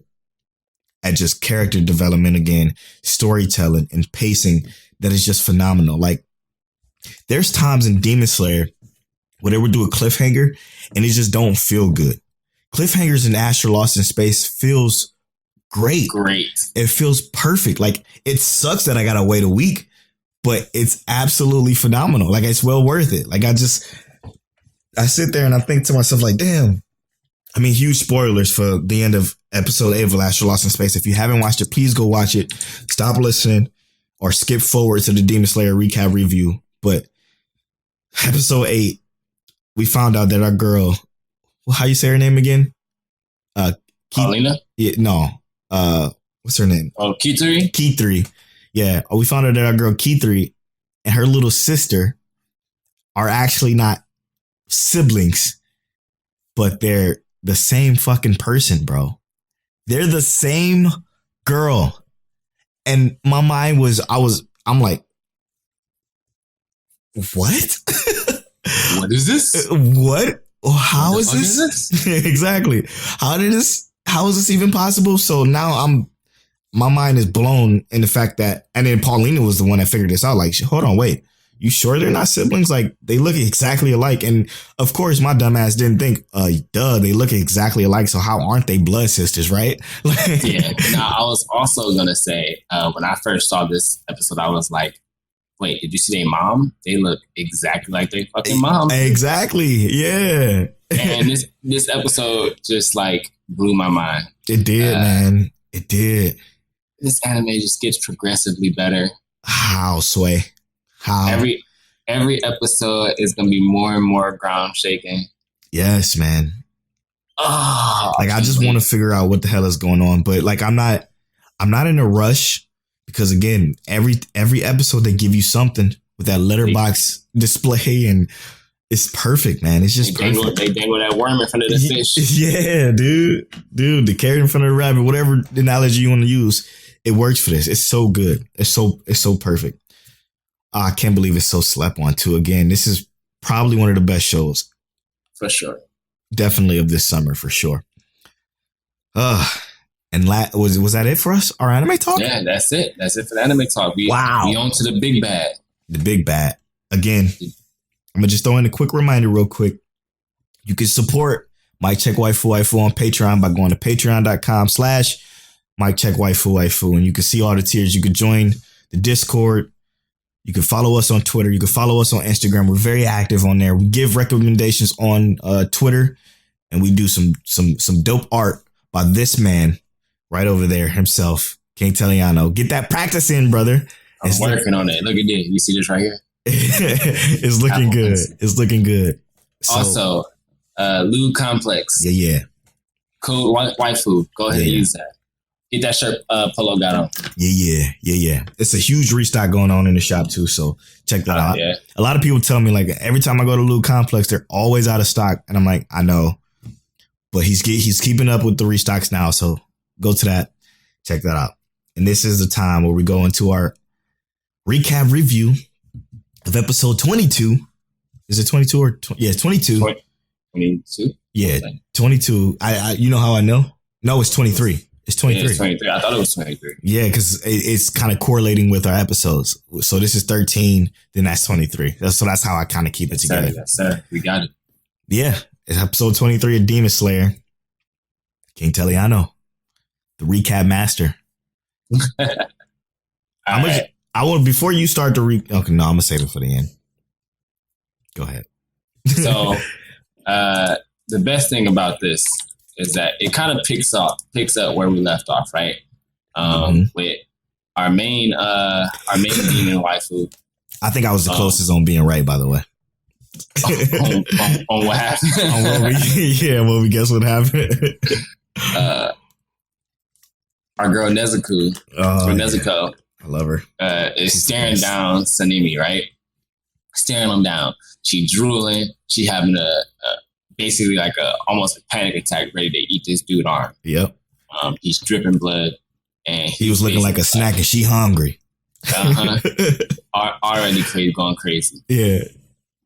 at just character development again, storytelling and pacing that is just phenomenal. Like, there's times in Demon Slayer where they would do a cliffhanger and it just don't feel good. Cliffhangers in Astro Lost in Space feels great. It feels perfect. Like, it sucks that I gotta wait a week, but it's absolutely phenomenal. Like, it's well worth it. Like, I sit there and I think to myself, like, damn. I mean, huge spoilers for the end of episode 8 of Astro Lost in Space. If you haven't watched it, please go watch it. Stop listening or skip forward to the Demon Slayer recap review. But episode 8, we found out that our girl, how you say her name again? Paulina? Yeah, no. What's her name? Oh, Key3? Key3. Yeah. We found out that our girl Key3 and her little sister are actually not siblings, but they're the same fucking person, bro. They're the same girl. And my mind was, I'm like, what? What is this? What? How is this? Exactly. How is this even possible? So now my mind is blown in the fact that, and then Paulina was the one that figured this out. Like, hold on, wait, you sure they're not siblings? Like, they look exactly alike. And of course, my dumb ass didn't think, they look exactly alike. So how aren't they blood sisters, right? Yeah. Now, I was also going to say, when I first saw this episode, I was like, wait, did you see their mom? They look exactly like their fucking mom. Exactly. Yeah. And this episode just like blew my mind. It did, man. It did. This anime just gets progressively better. How, Sway? How? Every episode is gonna be more and more ground shaking. Yes, man. Oh, like, I just want to figure out what the hell is going on, but like, I'm not in a rush because again, every episode they give you something with that letterbox display and it's perfect, man. It's just perfect. They dangle that worm in front of the fish. Yeah, dude, the carrot in front of the rabbit, whatever analogy you want to use, it works for this. It's so good. It's so perfect. I can't believe it's so slept on too. Again, this is probably one of the best shows. For sure. Definitely of this summer, for sure. And was that it for us? Our anime talk? Yeah, that's it. That's it for the anime talk. We on to the big bad. The big bad. Again, I'm going to just throw in a quick reminder real quick. You can support Mike Check Waifu Waifu on Patreon by going to patreon.com/Mike Check Waifu Waifu. And you can see all the tiers. You can join the Discord. You can follow us on Twitter. You can follow us on Instagram. We're very active on there. We give recommendations on Twitter, and we do some dope art by this man right over there himself, King Teliano. Get that practice in, brother. I'm working on it. Look at this. You see this right here? It's looking good. It's looking good. So, also, Lube Complex. Yeah. Code Waifu. Go ahead and use that. Get that shirt Polo got on. Yeah. It's a huge restock going on in the shop too, so check that out. Yeah. A lot of people tell me, like, every time I go to Lube Complex, they're always out of stock. And I'm like, I know. But he's keeping up with the restocks now, so go to that. Check that out. And this is the time where we go into our recap review of episode 22. Is it 22 or... Yeah, it's 22. 22? Yeah, 22. I you know how I know? No, it's 23. It's 23. Yeah, it's 23. I thought it was 23. Yeah, because it's kind of correlating with our episodes. So this is 13, then that's 23. So that's how I kind of keep it together. Yes, sir. We got it. Yeah, it's episode 23 of Demon Slayer. King Teliano, the recap master. I want before you start the okay, no, I'm gonna save it for the end. Go ahead. So, the best thing about this is that it kind of picks up where we left off, right? With our main demon waifu. I think I was the closest on being right, by the way. on what happened? What we guess what happened. Our girl Nezuko, Nezuko, I love her. Is staring down Sanemi, right? staring him down. She drooling. She having basically like almost a panic attack, ready to eat this dude's arm. Yep. He's dripping blood, and he was looking like a snack, and she hungry. Already going crazy. Yeah.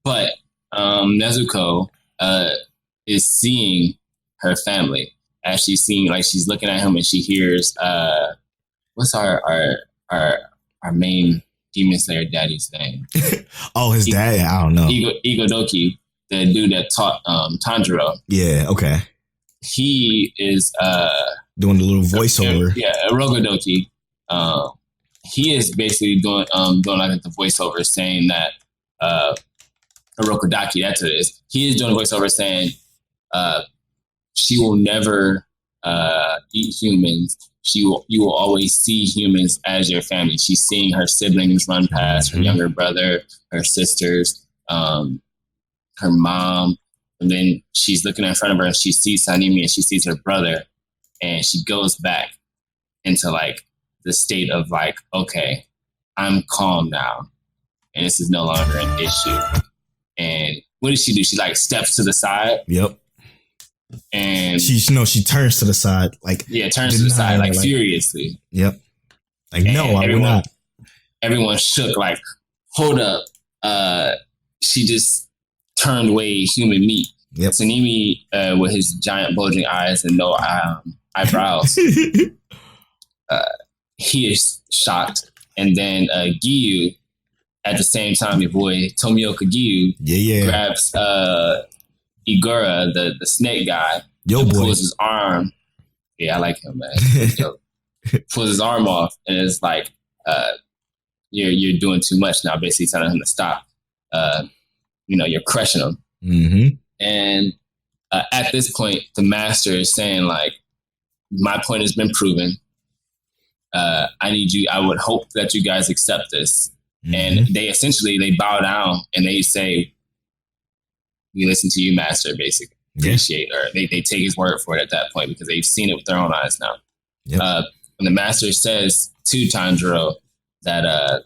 But Nezuko is seeing her family as she's seeing, like she's looking at him, and she hears what's our main Demon Slayer daddy's name? Oh, his dad? I don't know. Igodoki, the dude that taught Tanjiro. Yeah, okay. He is doing the little voiceover. Rogodoki. He is basically doing like the voiceover saying that Rokodaki, that's what it is. He is doing a voiceover saying she will never eat humans. You will always see humans as your family. She's seeing her siblings run past, her younger brother, her sisters, her mom. And then she's looking in front of her and she sees Sanemi and she sees her brother. And she goes back into like the state of like, okay, I'm calm now. And this is no longer an issue. And what does she do? She like steps to the side. Yep. And she turns to the side, like turns to the side, like furiously. Yep. Like, and no, I will not. Everyone shook, like, hold up. She just turned away human meat. Yep. Sanemi, with his giant bulging eyes and no eyebrows, he is shocked. And then Giyu, at the same time, your boy Tomioka Giyu grabs Igura, the snake guy, pulls his arm. Yeah, I like him, man. Pulls his arm off, and it's like, you're doing too much now. Basically, telling him to stop. You're crushing him. Mm-hmm. And at this point, the master is saying, like, my point has been proven. I need you. I would hope that you guys accept this. Mm-hmm. And they bow down and they say, we listen to you, master, basically. Appreciate, or they take his word for it at that point because they've seen it with their own eyes now. Yep. And the master says to Tanjiro that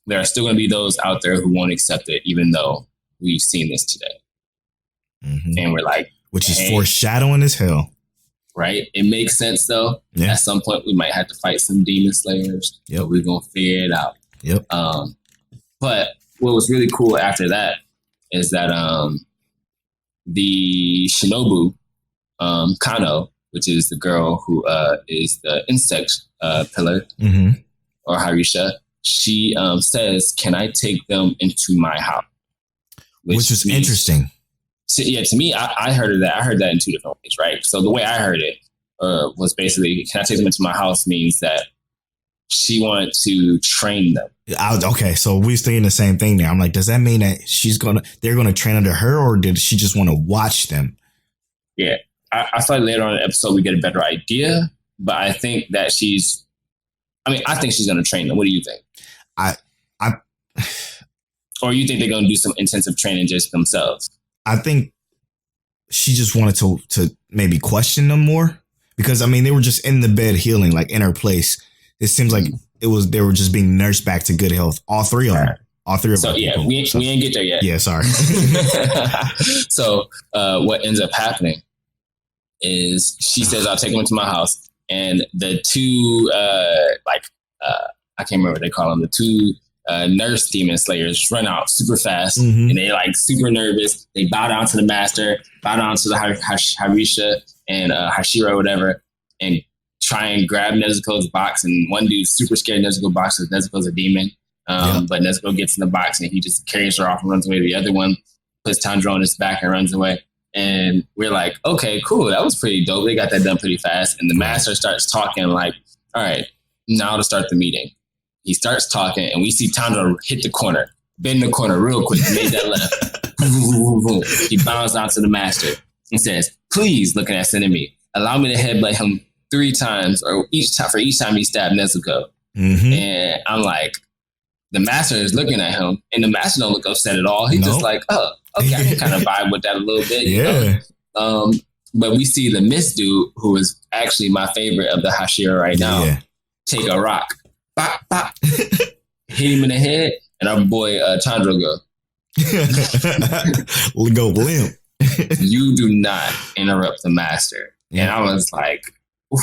there are still going to be those out there who won't accept it, even though we've seen this today. Mm-hmm. And we're like, which is foreshadowing as hell. Right? It makes sense, though. Yeah. At some point, we might have to fight some demon slayers. Yep. But we're going to figure it out. Yep. But what was really cool after that is that the Shinobu, Kano, which is the girl who is the insect pillar, or Harisha, she says, can I take them into my house? Which is interesting. To me, I heard that. I heard that in two different ways, right? So the way I heard it was basically, can I take them into my house means that she wanted to train them. Okay, so we're thinking the same thing there. I'm like, does that mean that they're gonna train under her, or did she just want to watch them? Yeah, I thought later on in the episode we get a better idea, but I think that I think she's gonna train them. What do you think? Or you think they're gonna do some intensive training just themselves? I think she just wanted to maybe question them more because they were just in the bed healing, like in her place. It seems like they were just being nursed back to good health. All three of them. All three of them. So yeah, we ain't get there yet. Yeah, sorry. So what ends up happening is she says, I'll take them into my house. And the two, I can't remember what they call them, the two nurse demon slayers run out super fast. Mm-hmm. And they like super nervous. They bow down to the master, bow down to the Harisha and Hashira or whatever, and try and grab Nezuko's box. And one dude's super scared of Nezuko's box because Nezuko's a demon. But Nezuko gets in the box and he just carries her off and runs away. The other one puts Tanjiro on his back and runs away. And we're like, okay, cool. That was pretty dope. They got that done pretty fast. And the master starts talking like, all right, now to start the meeting. He starts talking and we see Tanjiro hit the corner, bend the corner real quick, made that left. He bounds out to the master and says, please, looking at Sanemi, allow me to headbutt him 3 times or each time he stabbed Nezuko. Mm-hmm. And I'm like, the master is looking at him and the master don't look upset at all. He's just like, oh, okay, I can kind of vibe with that a little bit. Yeah. But we see the Mist dude, who is actually my favorite of the Hashira right now, take a rock, bop, bop, hit him in the head, and our boy Chandra go, Go limp. You do not interrupt the master. And I was like, oof.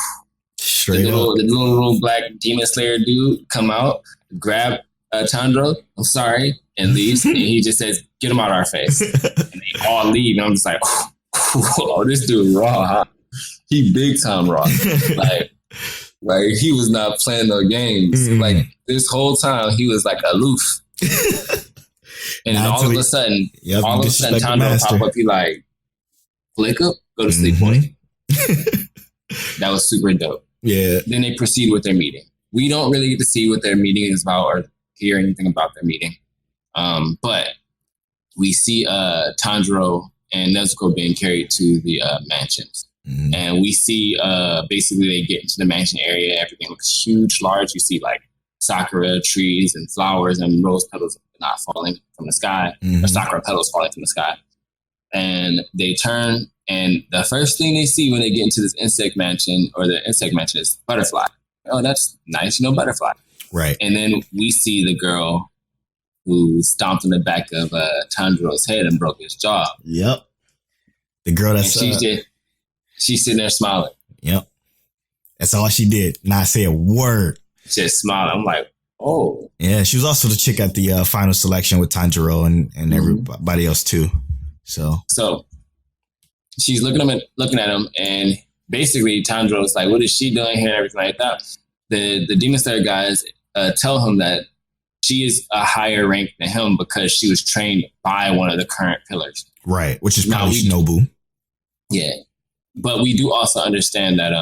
Straight the little black demon slayer dude come out, grab Chandro, I'm sorry, and leaves. And he just says, get him out of our face. And they all leave. And I'm just like, oh, this dude raw, huh? He big time raw. Like he was not playing no games. Like this whole time he was like aloof. And then all of a sudden Chandro pop up, he like, flick up, go to sleep point. That was super dope. Yeah. Then they proceed with their meeting. We don't really get to see what their meeting is about or hear anything about their meeting. But we see Tanjiro and Nezuko being carried to the mansions. And we see basically they get into the mansion area. Everything looks huge, large. You see like sakura trees and flowers and rose petals not falling from the sky, or sakura petals falling from the sky. And they turn, and the first thing they see when they get into this insect mansion, or the insect mansion, is butterfly. Oh, that's nice, butterfly. Right. And then we see the girl who stomped in the back of Tanjiro's head and broke his jaw. Yep. The girl that's... she's sitting there smiling. Yep. That's all she did. Not say a word. Just smiling. I'm like, oh. Yeah, she was also the chick at the final selection with Tanjiro and everybody else too. So she's looking at him, and basically Tanjiro's like, what is she doing here and everything like that. The Demon Slayer guys tell him that she is a higher rank than him because she was trained by one of the current pillars. Right, which is probably Shinobu. Yeah. But we do also understand that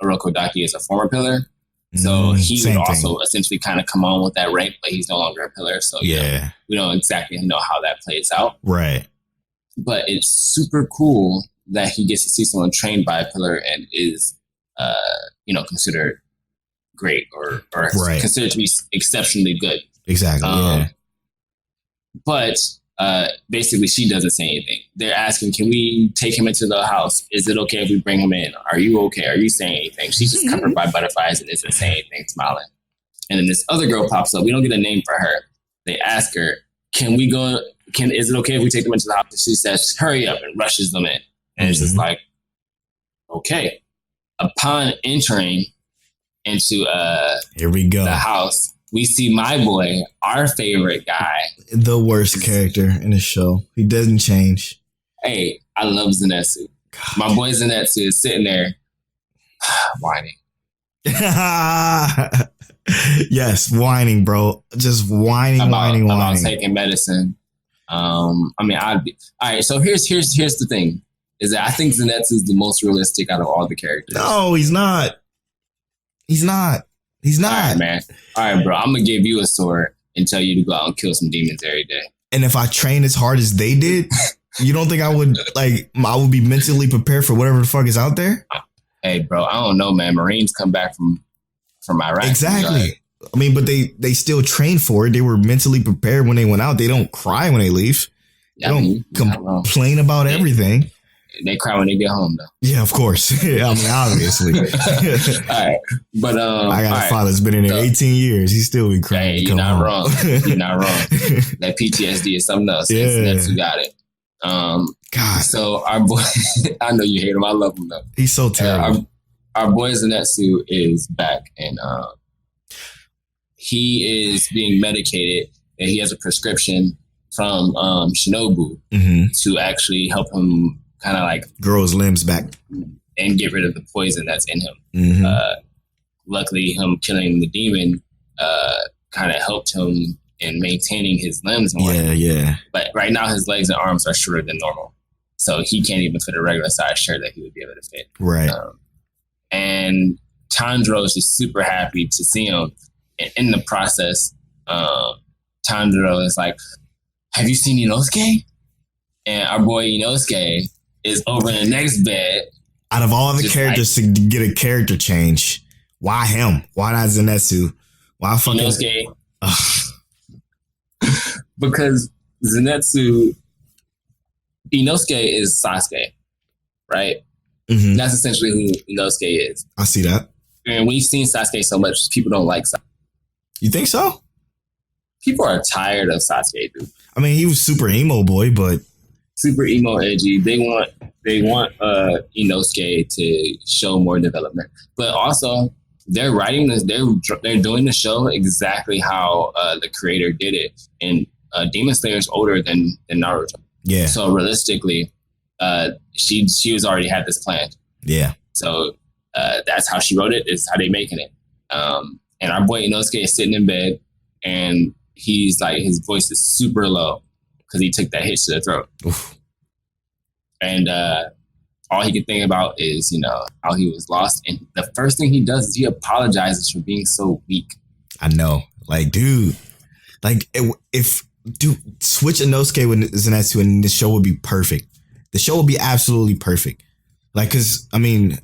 Orokodaki is a former pillar. So he would also essentially kind of come on with that rank, but he's no longer a pillar. So yeah, we don't exactly know how that plays out. Right. But it's super cool that he gets to see someone trained by a pillar and is, considered great or considered to be exceptionally good. Exactly. But basically, she doesn't say anything. They're asking, can we take him into the house? Is it okay if we bring him in? Are you okay? Are you saying anything? She's just covered by butterflies and isn't saying anything, smiling. And then this other girl pops up. We don't get a name for her. They ask her, can we go? Is it okay if we take them into the house? And she says, hurry up, and rushes them in. And it's just like, okay. Upon entering into here we go, the house, we see my boy, our favorite guy. The worst character in the show. He doesn't change. Hey, I love Zenitsu. God. My boy Zenitsu is sitting there whining. Yes, whining, bro. Just whining. About taking medicine. All right, so here's the thing. Is that I think Zenitsu is the most realistic out of all the characters. No, he's not. He's not. He's not. All right, man. All right, bro. I'm going to give you a sword and tell you to go out and kill some demons every day. And if I train as hard as they did, you don't think I would be mentally prepared for whatever the fuck is out there? Hey, bro, I don't know, man. Marines come back from Iraq. Exactly. I mean, but they still trained for it. They were mentally prepared when they went out. They don't cry when they leave. They don't complain about everything. They cry when they get home, though. Yeah, of course. Yeah, I mean, obviously. All right. But I got a father that's been in there 18 years. He's still been crying. Hey, you're not wrong. You're not wrong. That PTSD is something else. Yeah. That's who got it. God. So our boy, I know you hate him. I love him, though. He's so terrible. Our boy Zenitsu is back, and he is being medicated, and he has a prescription from Shinobu to actually help him kind of like grow his limbs back and get rid of the poison that's in him. Luckily, him killing the demon kind of helped him in maintaining his limbs more. Yeah. But right now, his legs and arms are shorter than normal, so he can't even fit a regular size shirt that he would be able to fit. Right. And Tanjiro is just super happy to see him. And in the process, Tanjiro is like, "Have you seen Inosuke?" And our boy Inosuke is over in the next bed. Out of all the characters to get a character change, why him? Why not Zenitsu? Why fucking Inosuke? Because Inosuke is Sasuke, right? That's essentially who Inosuke is. I see that. And we've seen Sasuke so much, people don't like Sasuke. You think so? people are tired of Sasuke, dude. I mean, he was super emo boy, but super emo edgy. They want Inosuke to show more development, but also they're writing this. They're doing the show exactly how the creator did it. And Demon Slayer is older than Naruto. Yeah. So realistically, she was already had this planned. Yeah. So that's how she wrote it. Is how they making it. And our boy Inosuke is sitting in bed, and he's like, his voice is super low because he took that hit to the throat. Oof. And all he could think about is, how he was lost. And the first thing he does is he apologizes for being so weak. I know. Like, dude, switch Inosuke with Zenitsu and the show would be perfect. The show would be absolutely perfect. Like, because, I mean,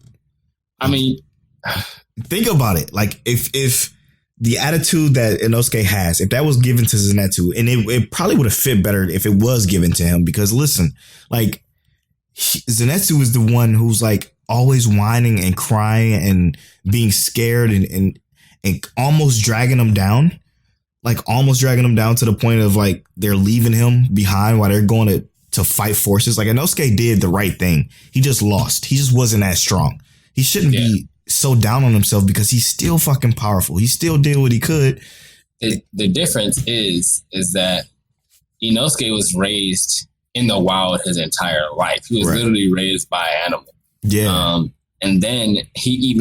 think about it. Like, if the attitude that Inosuke has, if that was given to Zenitsu, and it probably would have fit better if it was given to him, because listen, like, Zenitsu is the one who's like always whining and crying and being scared and almost dragging him down, to the point of like they're leaving him behind while they're going to fight forces. Like, Inosuke did the right thing. He just lost. He just wasn't as strong. He shouldn't be so down on himself because he's still fucking powerful. He still did what he could. The difference is that Inosuke was raised in the wild his entire life. He was literally raised by animals. Yeah. And then he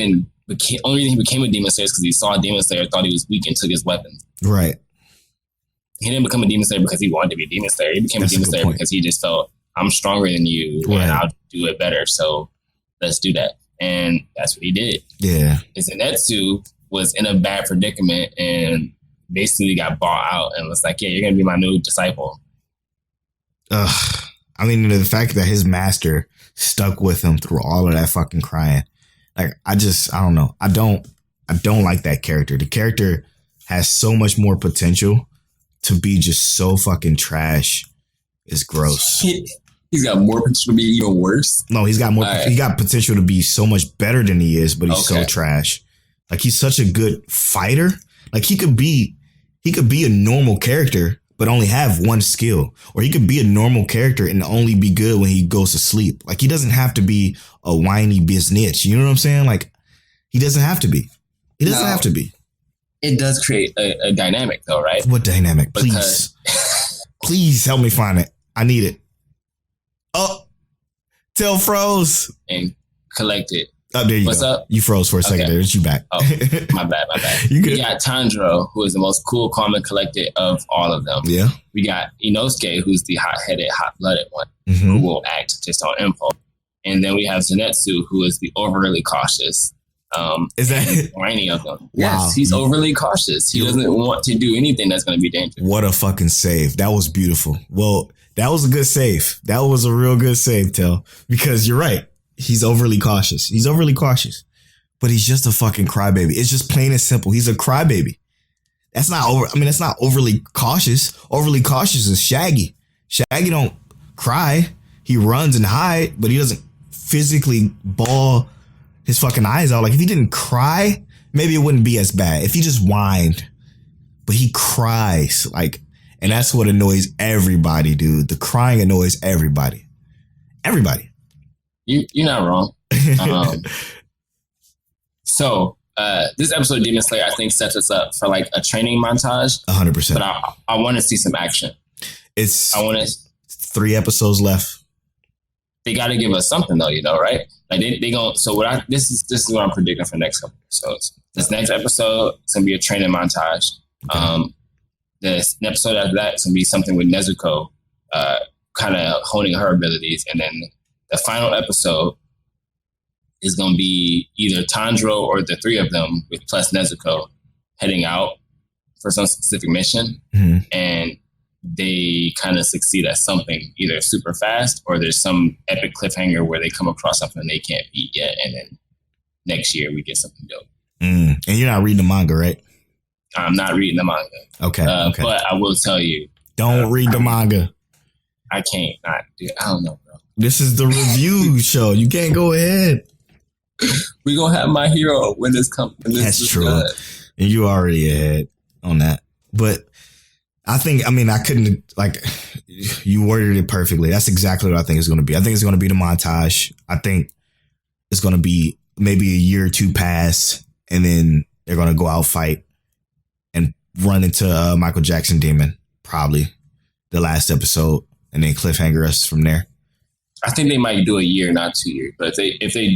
only reason he became a Demon Slayer is because he saw a Demon Slayer, thought he was weak, and took his weapons. Right. He didn't become a Demon Slayer because he wanted to be a Demon Slayer. He became a Demon Slayer because he just felt, I'm stronger than you, and I'll do it better. So let's do that. And that's what he did. Yeah. Zenitsu was in a bad predicament and basically got bought out and was like, yeah, you're going to be my new disciple. I mean, the fact that his master stuck with him through all of that fucking crying. Like, I don't know. I don't like that character. The character has so much more potential to be just so fucking trash. It's gross. He's got more potential to be even worse. No, he's got more. He got potential to be so much better than he is, but he's so trash. Like, he's such a good fighter. Like, he could be a normal character, but only have one skill. Or he could be a normal character and only be good when he goes to sleep. Like, he doesn't have to be a whiny biznitch. You know what I'm saying? Like, he doesn't have to be. He doesn't have to be. It does create a dynamic, though, right? What dynamic? Please. Please help me find it. I need it. Oh, Till froze. And collect it. Oh, there you go. What's up? You froze for a second there. You back. Oh, my bad. You good? We got Tanjiro, who is the most cool, calm, and collected of all of them. Yeah. We got Inosuke, who's the hot-headed, hot-blooded one, who will act just on impulse. And then we have Zenitsu, who is the overly cautious. Is that whiny of them? Wow. Yes, he's overly cautious. He doesn't want to do anything that's going to be dangerous. What a fucking save. That was beautiful. Well, that was a good save. That was a real good save, Tel, because you're right. He's overly cautious. But he's just a fucking crybaby. It's just plain and simple. He's a crybaby. That's not overly cautious. Overly cautious is Shaggy. Shaggy don't cry. He runs and hide, but he doesn't physically bawl his fucking eyes out. Like, if he didn't cry, maybe it wouldn't be as bad. If he just whined, but he cries, like, and that's what annoys everybody, dude. The crying annoys everybody. Everybody. You're not wrong. So this episode of Demon Slayer, I think, sets us up for like a training montage. 100%. But I want to see some action. 3 episodes left. They got to give us something, though, right? Like they going. So this is what I'm predicting for the next couple episodes. This next episode is gonna be a training montage. Okay. This episode after that is gonna be something with Nezuko, kind of honing her abilities, and then the final episode is gonna be either Tanjiro or the 3 of them with plus Nezuko heading out for some specific mission, and they kind of succeed at something either super fast or there's some epic cliffhanger where they come across something they can't beat yet, and then next year we get something dope. And you're not reading the manga, right? I'm not reading the manga. Okay. But I will tell you, don't read the manga. I can't not do. I don't know, bro. This is the review show. You can't go ahead. We gonna have My Hero when this comes. That's true. Good. And you already ahead on that, but. I couldn't, like, you worded it perfectly. That's exactly what I think it's going to be. I think it's going to be the montage. I think it's going to be maybe a year or two pass, and then they're going to go out, fight, and run into Michael Jackson Demon, probably the last episode, and then cliffhanger us from there. I think they might do a year, not 2 years. But if they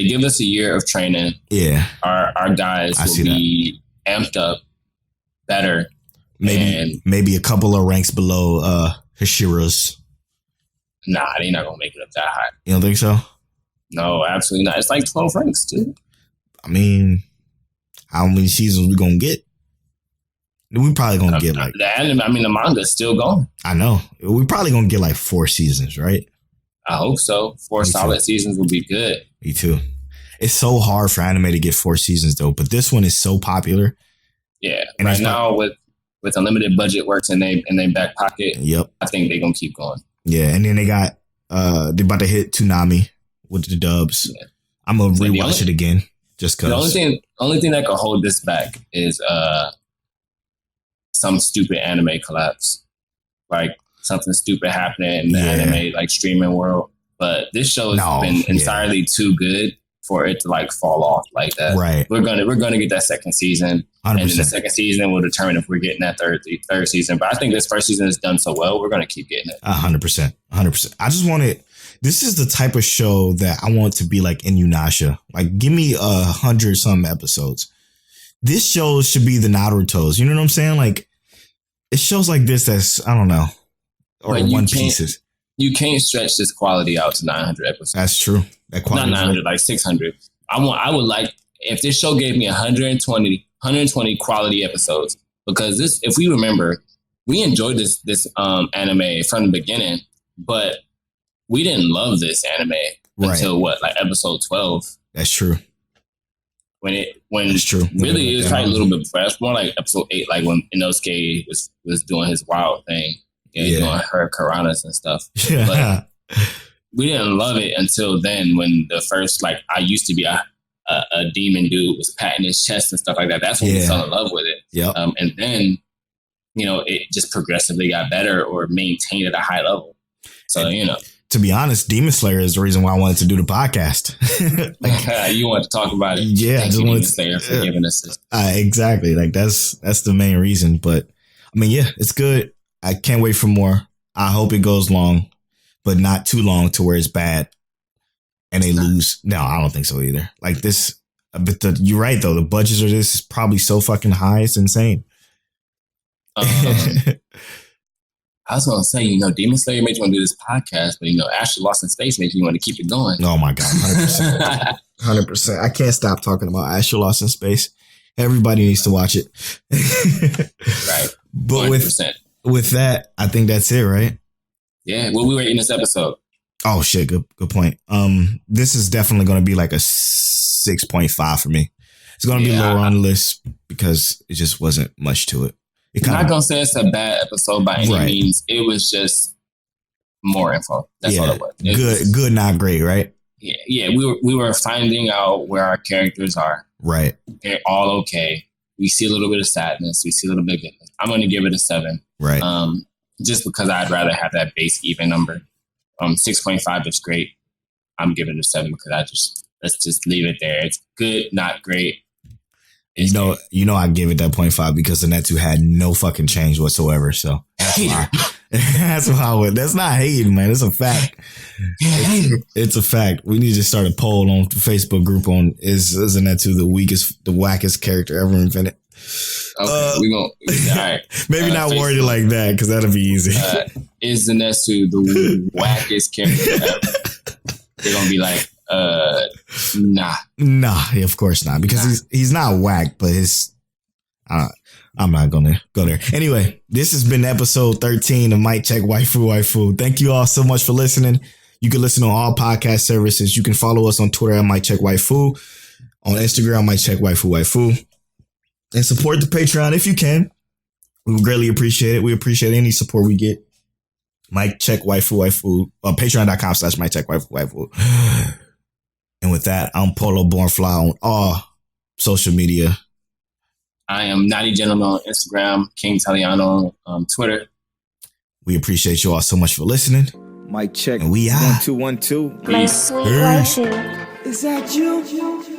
give us a year of training, our guys will be amped up, better. Maybe a couple of ranks below Hashiro's. Nah, they're not gonna make it up that high. You don't think so? No, absolutely not. It's like 12 ranks, too. I mean, how many seasons we gonna get? We probably gonna get like the anime. I mean, the manga's still going. I know. We probably gonna get like 4 seasons, right? I hope so. 4 solid seasons will be good. Me too. It's so hard for anime to get 4 seasons though, but this one is so popular. Yeah, and right now with unlimited budget works in their back pocket. Yep, I think they're gonna keep going. Yeah, and then they got they're about to hit Toonami with the dubs. Yeah. I'm gonna rewatch it again just because. The only thing that could hold this back is some stupid anime collapse, like something stupid happening in the anime like streaming world. But this show has been entirely too good for it to like fall off like that. Right. We're gonna get that second season, 100%. And then the second season will determine if we're getting that third season. But I think this first season is done so well, we're gonna keep getting it. 100%. I just want it. This is the type of show that I want to be like Inuyasha. Like, give me 100 some episodes. This show should be the Naruto's. You know what I'm saying? Like, it shows like this that's, I don't know, or One Pieces. You can't stretch this quality out to 900 episodes. That's true. That quality, not 900, like 600. I would like if this show gave me 120 quality episodes, because this, if we remember, we enjoyed this anime from the beginning, but we didn't love this anime until like episode 12. That's true. When it's true. Really, it was probably a little bit before. That's more like episode 8, like when Inosuke was doing his wild thing. Doing her Karanas and stuff. Yeah. But we didn't love it until then, when the first, like, I used to be a demon dude was patting his chest and stuff like that. That's when we fell in love with it. Yep. And then, it just progressively got better or maintained at a high level. So, to be honest, Demon Slayer is the reason why I wanted to do the podcast. You want to talk about it. Yeah. Thank you, Demon Slayer, for giving us this. Exactly. Like, that's the main reason. But I mean, yeah, it's good. I can't wait for more. I hope it goes long, but not too long to where it's bad and they lose. No, I don't think so either. Like this, but you're right though. The budgets of this is probably so fucking high. It's insane. I was going to say, Demon Slayer makes you want to do this podcast, but Ashley Lost in Space makes you want to keep it going. Oh my God. 100%. 100%. I can't stop talking about Ashley Lost in Space. Everybody needs to watch it. Right. But 100%. With that, I think that's it, right? Yeah. What we were in this episode. Oh shit. Good point. This is definitely going to be like a 6.5 for me. It's going to be lower on the list because it just wasn't much to it. I'm not going to say it's a bad episode by any means. It was just more info. That's all it was. Good, not great, right? Yeah. We were finding out where our characters are. Right. They're all okay. We see a little bit of sadness. We see a little bit of goodness. I'm going to give it a 7. Right. Just because I'd rather have that base even number. 6.5 is great. I'm giving it a 7 because let's just leave it there. It's good, not great. I give it that 0.5 because the Netsu had no fucking change whatsoever. So that's why. That's why I would. That's not hating, man. It's a fact. It's a fact. We need to start a poll on the Facebook group on is Netsu the wackest character ever invented. Okay, all right. Maybe not worded like that because that'll be easy. Is Zenetsu the wackest character ever? They're gonna be like, nah, of course not, because he's not whack, but I'm not gonna go there. Anyway, this has been episode 13 of Mic Check Waifu Waifu. Thank you all so much for listening. You can listen on all podcast services. You can follow us on Twitter at Mic Check Waifu, on Instagram Mic Check Waifu Waifu, and support the Patreon if you can. We would greatly appreciate it. We appreciate any support we get. Mic Check Waifu Waifu, patreon.com/Mic Check Waifu Waifu. And with that, I'm Polo Born Fly on all social media. I am Naughty Gentleman on Instagram, King Taliano on Twitter. We appreciate you all so much for listening. Mic check. And we out. 1 2 1 2. My sweet waifu. Is that you?